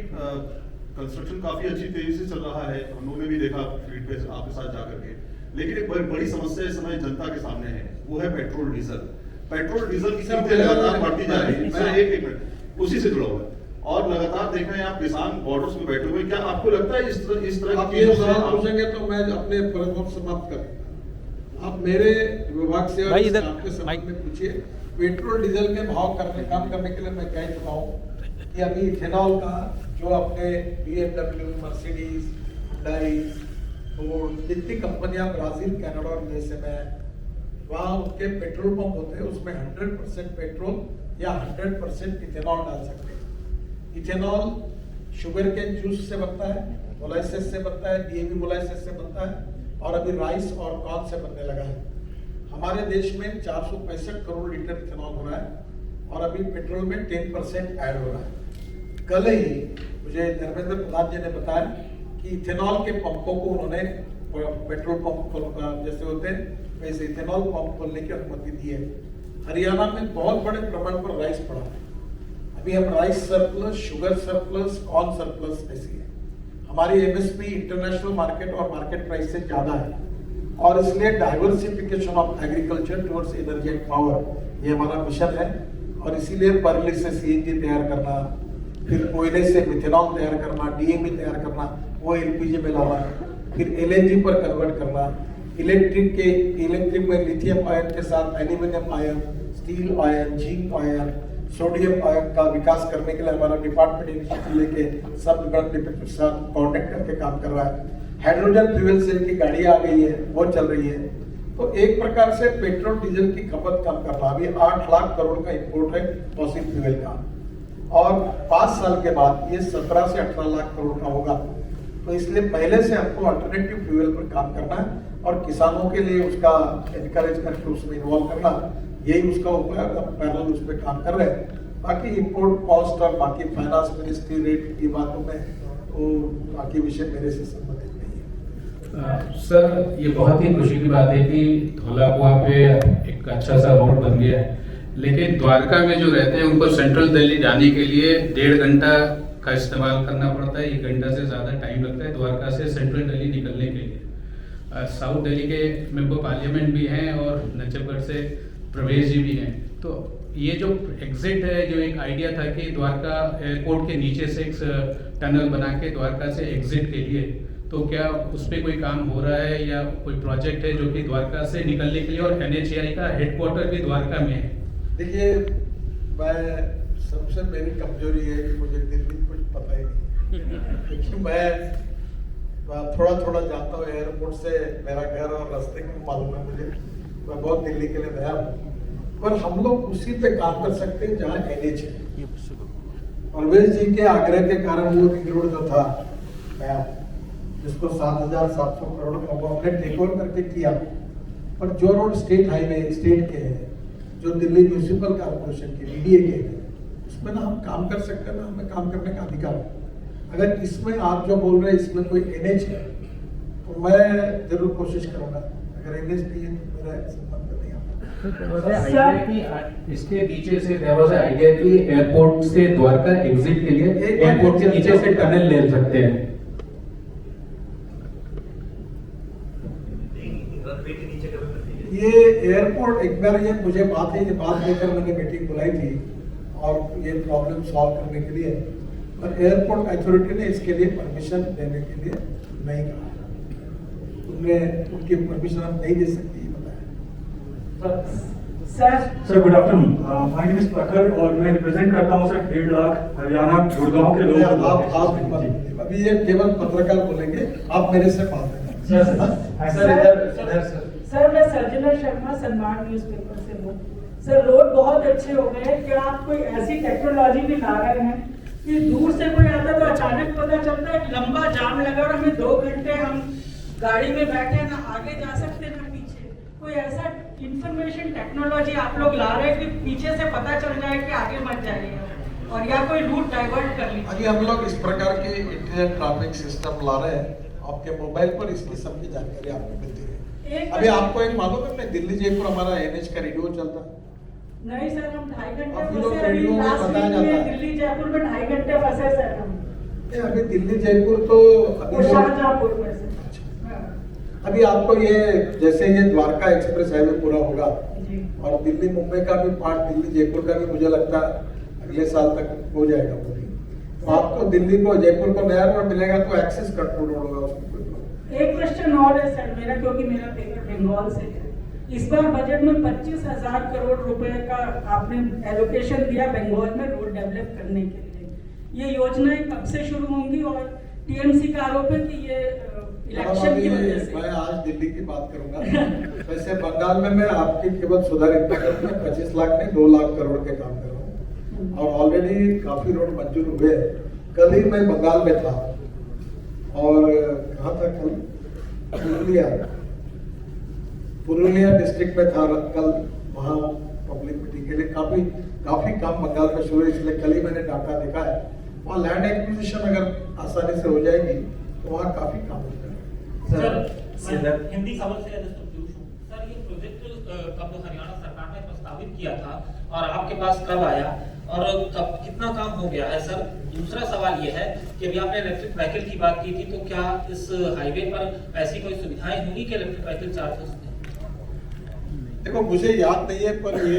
I: कंस्ट्रक्शन काफी अच्छी तेजी से चल रहा है, हम लोगों ने भी देखा फील्ड पे आपके साथ जाकर के, लेकिन एक बड़ी समस्या इस समय जनता के सामने है, वो है पेट्रोल डीजल की कीमतें लगातार बढ़ती जा रही है। सर एक मिनट उसी से जुड़ा हुआ है, और लगातार देख रहे हैं आप किसान बॉर्डर्स में बैठे हुए, क्या आपको लगता है इस तरह
D: आप ये सवाल पूछेंगे तो मैं अपने प्रभाव समाप्त कर। आप मेरे विभाग से और आपके संबंध में पूछिए, पेट्रोल डीजल के भाव कम करने के लिए मैं कह चुका हूँ कि अभी इथेनॉल का जो अपने BMW, मर्सिडीज, हुंडई, फोर्ड, जितनी कंपनियां ब्राजील, कनाडा और USA में वहाँ उनके पेट्रोल पंप होते हैं, उसमें 100% पेट्रोल या 100% इथेनॉल डाल सकते हैं। इथेनॉल शुगर केन जूस से बनता है, मोलाइसिस से बनता है, डीएपी मोलाइसिस से बनता है और अभी राइस और कॉर्न से बनने लगा है। हमारे देश में 465 करोड़ लीटर इथेनॉल हो रहा है और अभी पेट्रोल में 10% ऐड हो रहा है। कल ही मुझे धर्मेंद्र प्रधान जी ने बताया कि इथेनॉल के पंपों को उन्होंने पेट्रोल पंप जैसे होते हैं वैसे इथेनॉल पंप खोलने की अनुमति दी है। हरियाणा में बहुत बड़े प्रमाण पर राइस पड़ा है। अभी हम rice surplus, sugar surplus, corn surplus ऐसी है। हमारी एमएसपी इंटरनेशनल मार्केट और मार्केट प्राइस से ज्यादा है और इसलिए diversification of agriculture towards energy and power ये हमारा मिशन है। और इसीलिए बर्ली से सीएनजी तैयार करना, फिर कोयले से मिथेनॉल तैयार करना, डीएमई तैयार करना, वो एलपीजी में लाना, फिर एलएनजी पर कन्वर्ट करना, इलेक्ट्रिक में लिथियम आयन के साथ aluminium ion, steel ion, zinc ion, sodium ion का विकास करने के लिए हमारा डिपार्टमेंट इनिशिएटिव लेके सब डिपार्टमेंट के साथ कॉन्टेक्ट करके काम कर रहा है। हाइड्रोजन फ्यूल सेल की गाड़ी आ गई है, वो चल रही है। तो एक प्रकार से पेट्रोल डीजल की खपत कम करना। अभी 8 लाख करोड़ का इंपोर्ट है फॉसिल फ्यूल का और 5 साल के बाद ये 17 से 18 लाख करोड़ का होगा। तो इसलिए पहले से हमको अल्टरनेटिव फ्यूल पर काम करना है और किसानों के लिए उसका एनकरेज करके उसमें इन्वॉल्व करना, यही उसका उपाय है। हम पैरेलल उस पर काम कर रहे हैं। बाकी इंपोर्ट कॉस्ट और बाकी फाइनेंस मिनिस्ट्री रेट की बातों में तो बाकी विषय मेरे से संबंधित
J: सर, ये बहुत ही खुशी की बात है कि धौलाकुआं पे एक अच्छा सा रोड बन गया है, लेकिन द्वारका में जो रहते हैं उनको सेंट्रल दिल्ली जाने के लिए 1.5 घंटा का इस्तेमाल करना पड़ता है। 1 घंटा से ज़्यादा टाइम लगता है द्वारका से सेंट्रल दिल्ली निकलने के लिए। साउथ दिल्ली के मेंबर पार्लियामेंट भी हैं और नजफगढ़ से प्रवेश जी भी हैं। तो ये जो एग्जिट है, जो एक आइडिया था कि द्वारका एयरपोर्ट के नीचे से एक टनल बना के द्वारका से एग्जिट के लिए, तो क्या उस पर कोई काम हो रहा है या कोई प्रोजेक्ट है जो कि द्वारका से निकलने के लिए, और एनएचएआई का हेडक्वार्टर भी द्वारका में है?
D: देखिए, मैं सबसे मेरी कमजोरी है कि मुझे दिल्ली कुछ पता ही नहीं क्योंकि मैं थोड़ा थोड़ा जाता हूँ एयरपोर्ट से, मेरा घर और रास्ते को मालूम है मुझे। मैं बहुत दिल्ली के लिए नया हूँ, पर हम लोग उसी पे काम कर सकते हैं जहाँ एनएच है। परवेश जी के आग्रह के कारण वो रिंग रोड जो था नया, जिसको 7,700 करोड़ का वो हमने टेक ओवर करके किया, पर जो रोड स्टेट हाईवे स्टेट के हैं, जो दिल्ली म्यूनिसिपल कॉर्पोरेशन के डीडीए के हैं, उसमें ना हम काम कर सकते हैं, ना हमें काम करने का अधिकार है। अगर इसमें आप जो बोल रहे हैं इसमें कोई एनएच है तो मैं जरूर कोशिश करूंगा। अगर एनएच नहीं है तो मेरा संबंध नहीं आता।
J: इसके नीचे से आइडिया कि एयरपोर्ट से द्वारका एग्जिट के लिए एयरपोर्ट के नीचे से टनल ले सकते हैं।
D: ये एयरपोर्ट एक बार ये मुझे बात है, ये बात लेकर मैंने मीटिंग बुलाई थी और ये प्रॉब्लम सॉल्व करने के लिए, पर एयरपोर्ट अथॉरिटी ने इसके लिए परमिशन देने के लिए नहीं कहा। उन्हें उनकी परमिशन हम नहीं दे सकती, बताया।
K: Sir good afternoon, my name is प्रखर और मैं रिप्रेजेंट करता हूं सर 1.5 लाख हरियाणा गुड़गांव के लोग।
D: आप अभी ये केवल पत्रकार बोलेंगे, आप मेरे से बात करें।
L: सर मैं सर्जना शर्मा सम्मान न्यूज़पेपर से हूँ। सर रोड बहुत अच्छे हो गए हैं, क्या आप कोई ऐसी टेक्नोलॉजी भी ला रहे हैं कि दूर से कोई आता तो अचानक पता चलता है लंबा जाम लगा और हमें 2 घंटे हम गाड़ी में बैठे ना आगे जा सकते ना पीछे? कोई ऐसा इंफॉर्मेशन टेक्नोलॉजी आप लोग ला रहे हैं कि पीछे से पता चल जाए कि आगे मत जाइए और या कोई रूट डाइवर्ट कर लीजिए?
D: अभी हम लोग इस प्रकार के इंटरनेट ट्रैफिक सिस्टम ला रहे हैं, आपके मोबाइल पर इसकी सबकी जानकारी आपको मिलती है। अभी आपको एक मालूम है, दिल्ली जयपुर हमारा एनएच का रेडियो चलता है।
L: नहीं सर, हम 2.5 घंटे
D: रेडियो में बताया जाता है
L: दिल्ली जयपुर में 2.5 घंटे फंसे सर हम।
D: अभी दिल्ली जयपुर तो
L: शाहजहांपुर में से।
D: अभी आपको ये जैसे ये द्वारका एक्सप्रेस हाईवे पूरा होगा और दिल्ली मुंबई का भी पार्ट, दिल्ली जयपुर का भी मुझे लगता है अगले साल तक हो जाएगा पूरी। तो आपको दिल्ली को जयपुर को नया रोड मिलेगा तो एक्सेस कंट्रोल रोड होगा, उसमें
L: एक क्वेश्चन और है सर मेरा, क्योंकि मेरा पेपर बंगाल से है। इस बार बजट में 25,000 करोड़ रुपए का आपने एलोकेशन दिया बंगाल में रोड डेवलप करने के लिए। ये योजनाएं कब से शुरू होंगी और टीएमसी का आरोप है कि ये इलेक्शन की वजह से।
D: मैं आज दिल्ली की बात करूंगा। वैसे बंगाल में मैं आपकी केवल सुधार इतना करूंगा, 25 लाख नहीं 2 लाख करोड़ के काम कर रहा हूँ और ऑलरेडी काफी रोड मंजूर हुए। कल ही मैं बंगाल में था और कहाँ था कल, पुरुलिया डिस्ट्रिक्ट में था कल, वहाँ पब्लिक मीटिंग के लिए काफी काम बंगाल में शुरू है, इसलिए कल ही मैंने डाटा देखा है। वहाँ लैंड एक्विजिशन अगर आसानी से हो जाएगी तो वहाँ काफी काम हो जाएगा।
M: सर हिंदी खबर से सर ये प्रोजेक्ट कब हरियाणा सरकार ने प्रस्तावित किया था और आपके पास कब आया और कब कितना काम हो गया है सर? दूसरा सवाल ये है कि अभी आपने इलेक्ट्रिक व्हीकल की बात की थी, तो क्या इस हाईवे पर ऐसी कोई सुविधाएं होंगी कि इलेक्ट्रिक व्हीकल चार्ज हो सकते हैं?
D: देखो मुझे याद नहीं है, पर ये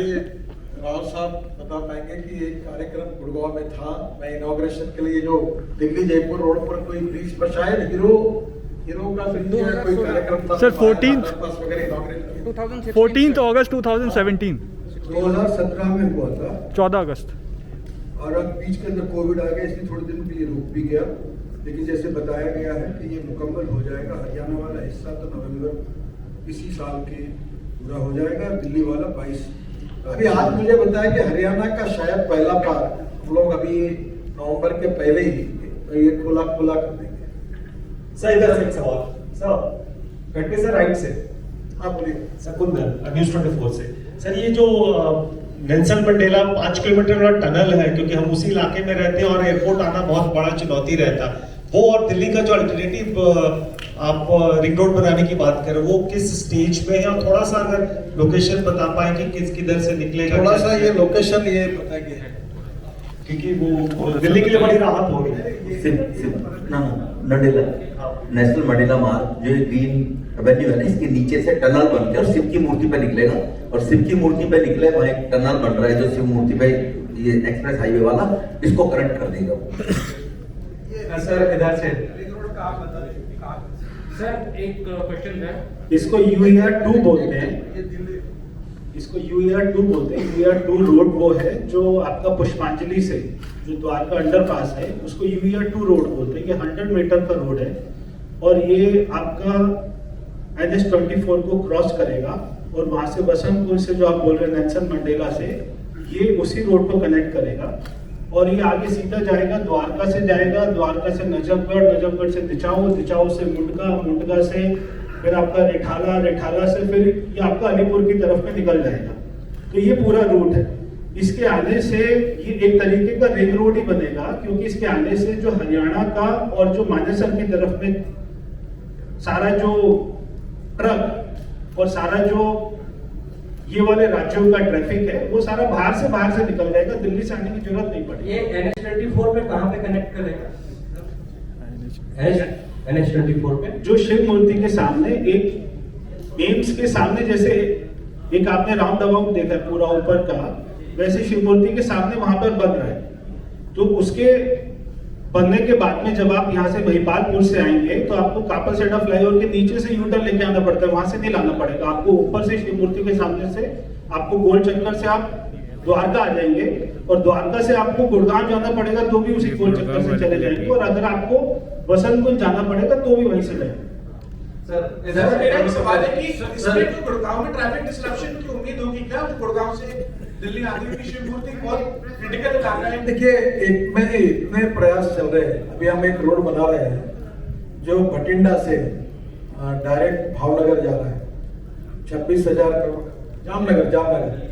D: राव साहब बता पाएंगे कि एक कार्यक्रम गुड़गांव में था। मैं इनॉग्रेशन के लिए जो दिल्ली जयपुर रोड पर कोई ब्रिज पर शायद हीरो का कोई कार्यक्रम था
B: सर 14th अगस्त 2017
D: 2017 में हुआ था,
B: 14 अगस्त।
D: और अब बीच के अंदर कोविड आ गया, इसलिए थोड़े दिन के लिए रुक भी गया, लेकिन जैसे बताया गया है कि ये मुकम्मल हो जाएगा। हरियाणा वाला हिस्सा तो नवंबर इसी साल के पूरा हो जाएगा, दिल्ली वाला 22। अभी आज मुझे बताया कि हरियाणा का शायद पहला पार हम लोग अभी नवंबर के पहले ही ये खुला कर देंगे।
N: सर इधर से एक सवाल सर, कटके सर राइट से।
D: हाँ बोलिए
N: सर कुंदन न्यूज़ 24 से। सर ये जो नेल्सन मंडेला 5 किलोमीटर वाला टनल है, क्योंकि हम उसी इलाके में रहते हैं और एयरपोर्ट आना बहुत बड़ा चुनौती रहता, वो और दिल्ली का जो अल्टरनेटिव आप रिंग रोड बनाने की बात कर रहे हो, वो किस स्टेज पे है? और थोड़ा सा अगर लोकेशन बता पाए कि किधर से निकलेगा।
D: थोड़ा सा ये लोकेशन ये बताएंगे,
N: क्योंकि वो दिल्ली के लिए बड़ी राहत होगी।
O: नडेला नेशनल मंडेला मार्ग जो ग्रीन एवेन्यू है ना, इसके नीचे से टनल बनकर और शिव की मूर्ति पे निकलेगा, और शिव की मूर्ति पे निकले वहाँ एक टनल बन रहा है जो शिव मूर्ति पे ये एक्सप्रेस हाईवे वाला इसको कनेक्ट कर देगा।
N: सर इधर से
M: सर एक क्वेश्चन है,
N: इसको UER-2 बोलते हैं, इसको UER-2 बोलते हैं। UER-2 रोड वो है जो आपका पुष्पांजलि से जो द्वारका अंडरपास है उसको UER-2 रोड बोलते हैं। ये 100 मीटर का रोड है और ये आपका NH-24 को क्रॉस करेगा और वहां से बसंतपुर से जो आप बोल रहे हैं नेल्सन मंडेला से, ये उसी रोड को कनेक्ट करेगा और ये आगे सीधा जाएगा, द्वारका से जाएगा, द्वारका से नजफगढ़, नजफगढ़ से दिचाऊ, दिचाऊ से मुंडका, मुंडका से फिर आपका रेठाला, रेठाला से फिर ये आपका अलीपुर की तरफ में निकल जाएगा। तो ये पूरा रूट है। इसके आने से ये एक तरीके का रिंग रोड ही बनेगा, क्योंकि इसके आने से जो हरियाणा का और जो मानेसर की तरफ में सारा जो ट्रक और सारा जो ये वाले राज्यों का ट्रैफिक है वो सारा बाहर से निकल जाएगा, दिल्ली से आने की जरूरत नहीं पड़ेगी। ये NH-24 पे कहाँ पे कनेक्ट करेगा? NH-24 पे
B: जो शिव मूर्ति के सामने एक एम्स के सामने जैसे एक आपने राउंड अबाउट देखा है पूरा ऊपर का, वैसे शिव मूर्ति के सामने वहां पर बन रहा है। तो उसके बनने के बाद में जब आप यहाँ से महिपालपुर से आएंगे तो आपको कापल सेटा फ्लाईओवर के नीचे से यूटर्न लेके आना पड़ता है, वहां से नहीं लाना पड़ेगा आपको। ऊपर से शिव मूर्ति के सामने से आपको गोल चक्कर से आप द्वारका आ जाएंगे और द्वारका से आपको गुड़गांव जाना पड़ेगा तो भी उसी गोल चक्कर से चले जाएंगे, और अगर आपको बसंत कुंज जाना पड़ेगा तो भी वहीं से जाएंगे।
N: सर मेरा सवाल है कि इसमें तो गुड़गांव में ट्रैफिक डिसरप्शन की उम्मीद होगी क्या? तो गुड़गांव से दिल्ली आने की शिव मूर्ति बहुत क्रिटिकल इलाका है।
D: देखिए इतने प्रयास चल रहे हैं। अभी हम एक रोड बना रहे हैं जो भटिंडा से डायरेक्ट भावनगर जा रहा है, 26,000 करोड़, जामनगर।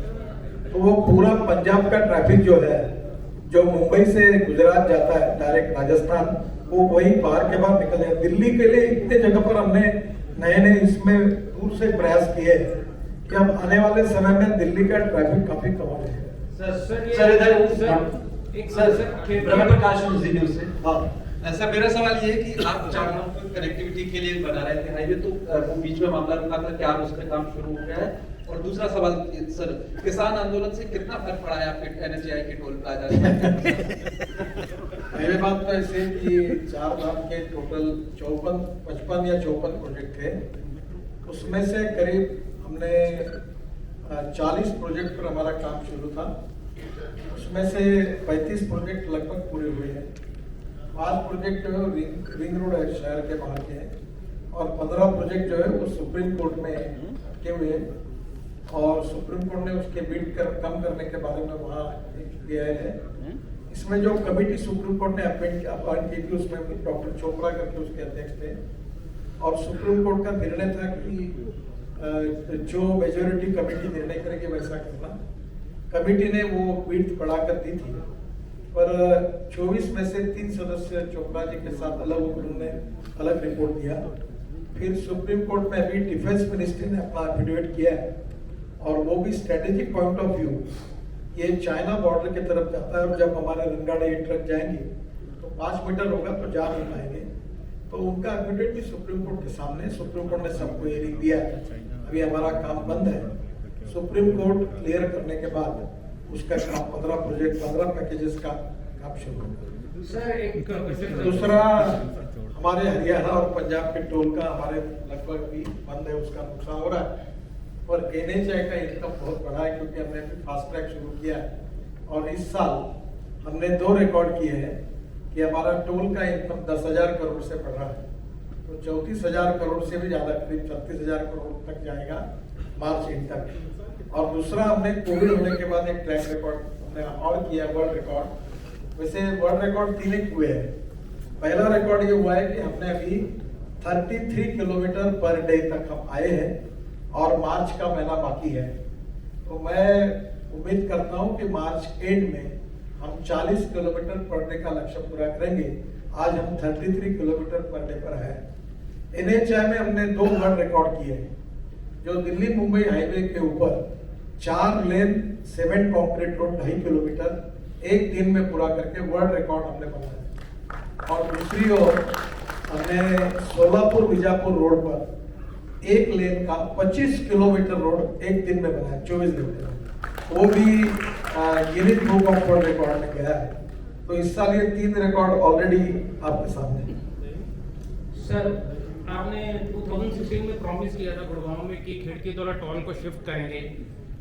D: तो वो पूरा पंजाब का ट्रैफिक जो है, जो मुंबई से गुजरात जाता है डायरेक्ट राजस्थान, वो वही पार के बाद निकल जाए। दिल्ली के लिए इतने जगह पर हमने नए इसमें दूर से प्रयास किए कि अब आने वाले समय में दिल्ली का ट्रैफिक काफी कम हो जाएगा।
N: सर इधर एक सर ब्रह्म प्रकाश न्यूज़ से।
D: हाँ,
P: ऐसा मेरा सवाल ये है कि आप चारों कनेक्टिविटी के लिए बना रहे थे हाईवे, तो वो बीच में मामला रुका था, क्या उसका काम शुरू हो गया है? और दूसरा सवाल सर, किसान आंदोलन से कितना फर्क पड़ा है आपके NHAI के टोल प्लाजा?
D: मेरे बात तो ऐसे कि 4 लाख के टोटल 55 या 54 प्रोजेक्ट थे, उसमें से करीब हमने 40 प्रोजेक्ट पर हमारा काम शुरू था, उसमें से 35 प्रोजेक्ट लगभग पूरे हुए हैं 5 प्रोजेक्ट जो है रिंग रोड है शहर के बाहर के हैं और 15 प्रोजेक्ट जो है वो सुप्रीम कोर्ट में के हुए और सुप्रीम कोर्ट ने उसके बिड कम करने के बारे में वहाँ दिया है। इसमें जो कमेटी सुप्रीम कोर्ट ने अपॉइंट की थी उसमें डॉक्टर चोपड़ा करके उसके अध्यक्ष थे और सुप्रीम कोर्ट का निर्णय था कि जो मेजोरिटी कमेटी निर्णय करेगी वैसा करना। कमेटी ने वो बिड बढ़ाकर दी थी पर 24 में से 3 सदस्य चोपड़ा जी के साथ अलग उन्होंने अलग रिपोर्ट दिया। फिर सुप्रीम कोर्ट में अभी डिफेंस मिनिस्ट्री ने अपना एफिडेविट किया है और वो भी स्ट्रेटेजिक पॉइंट ऑफ व्यू ये चाइना बॉर्डर की तरफ जाता है और जब हमारे रंगाड़े ये ट्रक जाएंगे तो 5 मीटर होगा तो जा नहीं पाएंगे। तो उनका एफिडेविट भी सुप्रीम कोर्ट के सामने, सुप्रीम कोर्ट ने सबको ये लिख दिया है अभी हमारा काम बंद है। सुप्रीम कोर्ट क्लियर करने के बाद उसका काम 15 प्रोजेक्ट 15 पैकेजेस का काम शुरू होगा। दूसरा हमारे हरियाणा और पंजाब के टोल का हमारे लगभग भी बंद है, उसका नुकसान हो रहा है। और NHAI का इनकम बहुत बड़ा है क्योंकि हमने भी फास्ट ट्रैक शुरू किया है और इस साल हमने 2 रिकॉर्ड किए हैं कि हमारा टोल का इनकम 10,000 करोड़ से बढ़ रहा है तो 34,000 करोड़ से भी ज्यादा करीब 36,000 करोड़ तक जाएगा मार्च एंड तक। और दूसरा हमने कोविड होने के बाद एक ट्रैक रिकॉर्ड हमने और किया वर्ल्ड रिकॉर्ड। वैसे वर्ल्ड रिकॉर्ड 3 हुए हैं। पहला रिकॉर्ड ये हुआ है कि हमने अभी 33 किलोमीटर पर डे तक हम आए हैं और मार्च का महीना बाकी है। तो मैं उम्मीद करता हूं कि मार्च एंड में हम 40 किलोमीटर पर डे का लक्ष्य पूरा करेंगे। आज हम 33 किलोमीटर पर डे पर है। NHAI में हमने 2 वर्ल्ड रिकॉर्ड किए जो दिल्ली मुंबई हाईवे के ऊपर 4 लेन सीमेंट कॉन्क्रीट रोड 2.5 किलोमीटर एक दिन में पूरा करके वर्ल्ड रिकॉर्ड हमने बनाया। और दूसरी ओर हमने सोलापुर बीजापुर रोड पर 1 लेन का 25 किलोमीटर रोड एक दिन में बनाया 24 घंटे में, वो भी Guinness book of world record में गया है। तो इस साल ये 3 रिकॉर्ड ऑलरेडी आपके सामने।
Q: सर आपने 2016 में प्रॉमिस किया था गुड़गांव में कि खिड़की द्वारा टोल को शिफ्ट करेंगे।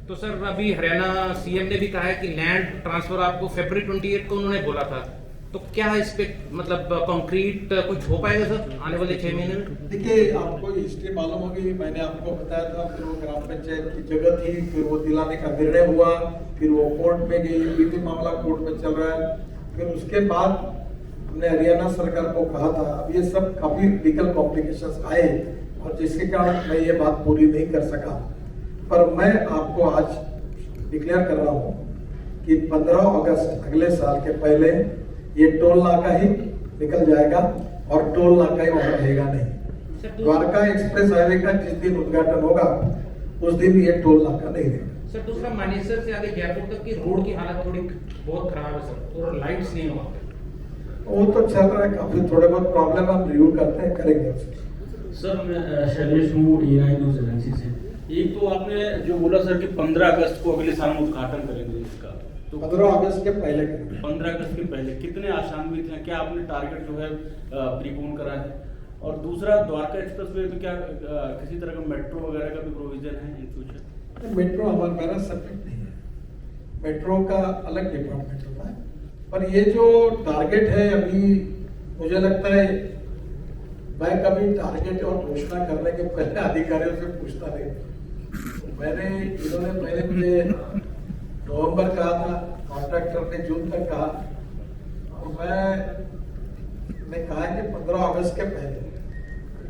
Q: तो सर अभी हरियाणा CM ने भी कहा है कि लैंड ट्रांसफर आपको फरवरी 28 को उन्होंने बोला था। तो क्या इस पे मतलब कॉन्क्रीट कुछ हो पाएगा सर आने वाले 6 महीने में?
D: देखिए आपको हिस्ट्री मालूम होगी, मैंने आपको बताया था फिर वो ग्राम पंचायत की जगह थी, फिर वो दिलाने का निर्णय हुआ, फिर वो कोर्ट में गई, अभी भी मामला कोर्ट में चल रहा है। फिर उसके बाद हमने हरियाणा सरकार को कहा था। अब ये सब काफी लीगल कॉम्प्लिकेशंस आए और जिसके कारण मैं ये बात पूरी नहीं कर सका। पर मैं आपको आज डिक्लेयर कर रहा हूँ कि 15 अगस्त अगले साल के पहले ये टोल नाका ही निकल जाएगा और टोल नाका ही वहां रहेगा नहीं। द्वारका एक्सप्रेस हाईवे का जिस दिन उद्घाटन होगा उस दिन ये टोल नाका नहीं रहेगा।
Q: सर दूसरा मानेसर से आगे जयपुर तक की रोड की हालत थोड़ी बहुत खराब है सर, और लाइट्स नहीं वहाँ पे।
D: वो तो चल रहा है, काफी थोड़े बहुत प्रॉब्लम हम रिव्यू करते हैं, करेंगे।
R: सर मैं शैलेश हूँ ENI न्यूज एजेंसी से। एक तो आपने जो बोला सर कि 15 अगस्त को अगले साल उद्घाटन करेंगे इसका, तो
D: 15 अगस्त के पहले करेंगे।
R: 15 अगस्त के पहले कितने आशान्वित हैं? क्या आपने टारगेट जो है प्रीपोन करा है? और दूसरा द्वारका एक्सप्रेसवे में क्या किसी तरह का मेट्रो वगैरह का भी प्रोविजन है इन फ्यूचर?
D: मेट्रो हमारा मेरा सब्जेक्ट नहीं है, मेट्रो का अलग डिपार्टमेंट होता है। पर ये जो टारगेट है अभी मुझे लगता है मैं कभी टारगेट और घोषणा करने के पहले अधिकारियों से पूछता नहीं। मैंने इन्होंने पहले मुझे नवंबर कहा था, कॉन्ट्रैक्टर ने जून तक कहा और मैं कहा कि 15 अगस्त के पहले।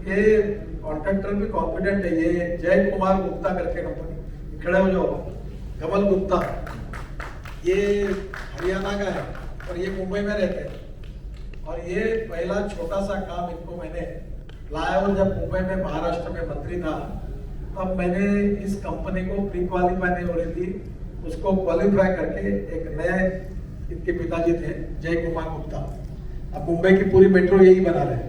D: ये कॉन्ट्रैक्टर भी कॉन्फिडेंट है। ये जय कुमार गुप्ता करके कंपनी, खड़े हो जाओ, कमल गुप्ता, ये हरियाणा का है और ये मुंबई में रहते हैं। और ये पहला छोटा सा काम इनको मैंने लाया और जब मुंबई में महाराष्ट्र में मंत्री था तब मैंने इस कंपनी को प्री क्वालिफाई नहीं हो रही थी, उसको क्वालिफाई करके एक नए, इनके पिताजी थे जय कुमार गुप्ता, अब मुंबई की पूरी मेट्रो यही बना रहे हैं।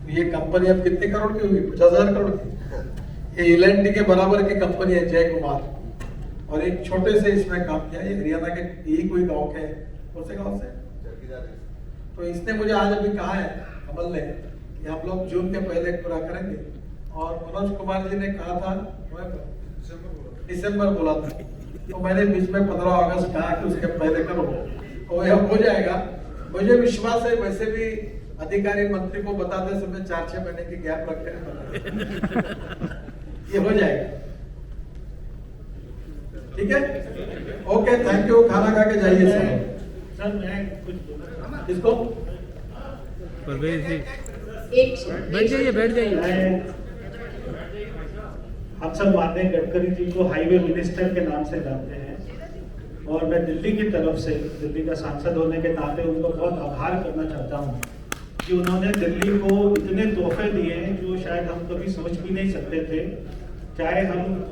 D: तो ये कंपनी अब कितने करोड़ की होगी? 50,000 करोड़ की। ये L&T के बराबर की कंपनी है जय कुमार, और एक छोटे से इसमें काम किया। ये हरियाणा के यही कोई गांव के, कौन से गांव से? तो इसने मुझे आज अभी कहा है कमल ने कि हम लोग जून के पहले पूरा करेंगे। और मनोज कुमार जी ने कहा था दिसंबर बोला था, तो मैंने बीच में 15 अगस्त कहा कि उसके पहले करो, तो यह हो जाएगा। मुझे विश्वास है वैसे भी अधिकारी मंत्री को बताते समय 4-6 महीने की गैप रखते हैं, ये हो जाएगा। ठीक है, ओके, थैंक यू। खाना खा के जाइए
N: सर। मैं कुछ
D: इसको
N: बैठ जाइए। हम सब माननीय गडकरी जी को हाईवे मिनिस्टर के नाम से जानते हैं और मैं दिल्ली की तरफ से, दिल्ली का सांसद होने के नाते उनको बहुत आभार करना चाहता हूँ कि उन्होंने दिल्ली को इतने तोहफे दिए हैं जो शायद हम कभी सोच भी नहीं सकते थे। चाहे हम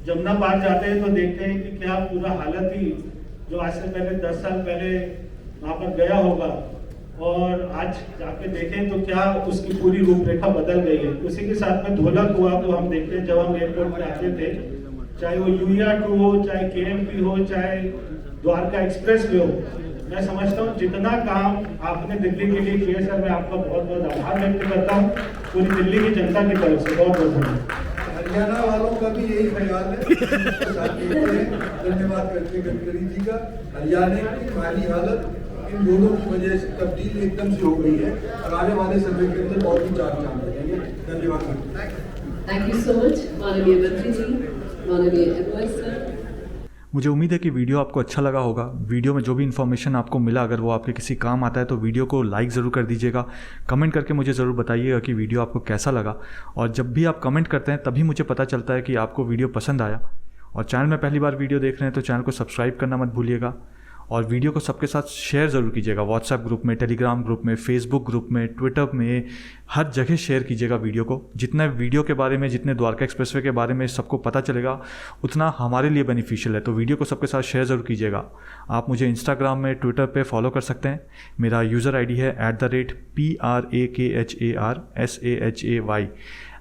N: जमुना पार जाते हैं तो देखते हैं कि क्या पूरा हालत ही, जो आज से पहले 10 साल पहले वहाँ पर गया होगा और आज जाके देखें तो क्या उसकी पूरी रूपरेखा बदल गई है। उसी के साथ में धोला कुआं को हम देखते हैं, जब हम एयरपोर्ट पे आते थे, चाहे वो UER2 हो, चाहे KMP हो, चाहे द्वारका एक्सप्रेस वे हो, मैं समझता हूँ जितना काम आपने दिल्ली के लिए किया सर, मैं आपका बहुत बहुत आभार व्यक्त करता हूँ पूरी दिल्ली की जनता की तरफ से। बहुत बहुत धन्यवाद।
D: हरियाणा वालों का भी यही ख्याल है। धन्यवाद करते हैं गडकरी जी का। हरियाणा की माली हालत इन दोनों की वजह से तब्दील एकदम से हो गई है और आने वाले समय के अंदर बहुत ही चार चांद लगेंगे। धन्यवाद।
C: थैंक यू सो मच माननीय मंत्री जी, माननीय एमओएस सर।
B: मुझे उम्मीद है कि वीडियो आपको अच्छा लगा होगा। वीडियो में जो भी इन्फॉर्मेशन आपको मिला, अगर वो आपके किसी काम आता है तो वीडियो को लाइक ज़रूर कर दीजिएगा। कमेंट करके मुझे ज़रूर बताइएगा कि वीडियो आपको कैसा लगा, और जब भी आप कमेंट करते हैं तभी मुझे पता चलता है कि आपको वीडियो पसंद आया। और चैनल में पहली बार वीडियो देख रहे हैं तो चैनल को सब्सक्राइब करना मत भूलिएगा, और वीडियो को सबके साथ शेयर ज़रूर कीजिएगा। व्हाट्सएप ग्रुप में, टेलीग्राम ग्रुप में, फेसबुक ग्रुप में, ट्विटर में, हर जगह शेयर कीजिएगा वीडियो को। जितना वीडियो के बारे में, जितने द्वारका एक्सप्रेसवे के बारे में सबको पता चलेगा, उतना हमारे लिए बेनिफिशियल है। तो वीडियो को सबके साथ शेयर ज़रूर कीजिएगा। आप मुझे इंस्टाग्राम में, ट्विटर पे फॉलो कर सकते हैं। मेरा यूज़र ID है @PRAKHARSAHAY।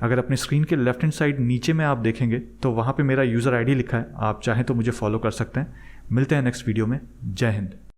B: अगर अपने स्क्रीन के लेफ्ट हैंड साइड नीचे में आप देखेंगे तो वहाँ पे मेरा यूज़र ID लिखा है, आप चाहें तो मुझे फॉलो कर सकते हैं। मिलते हैं नेक्स्ट वीडियो में। जय हिंद।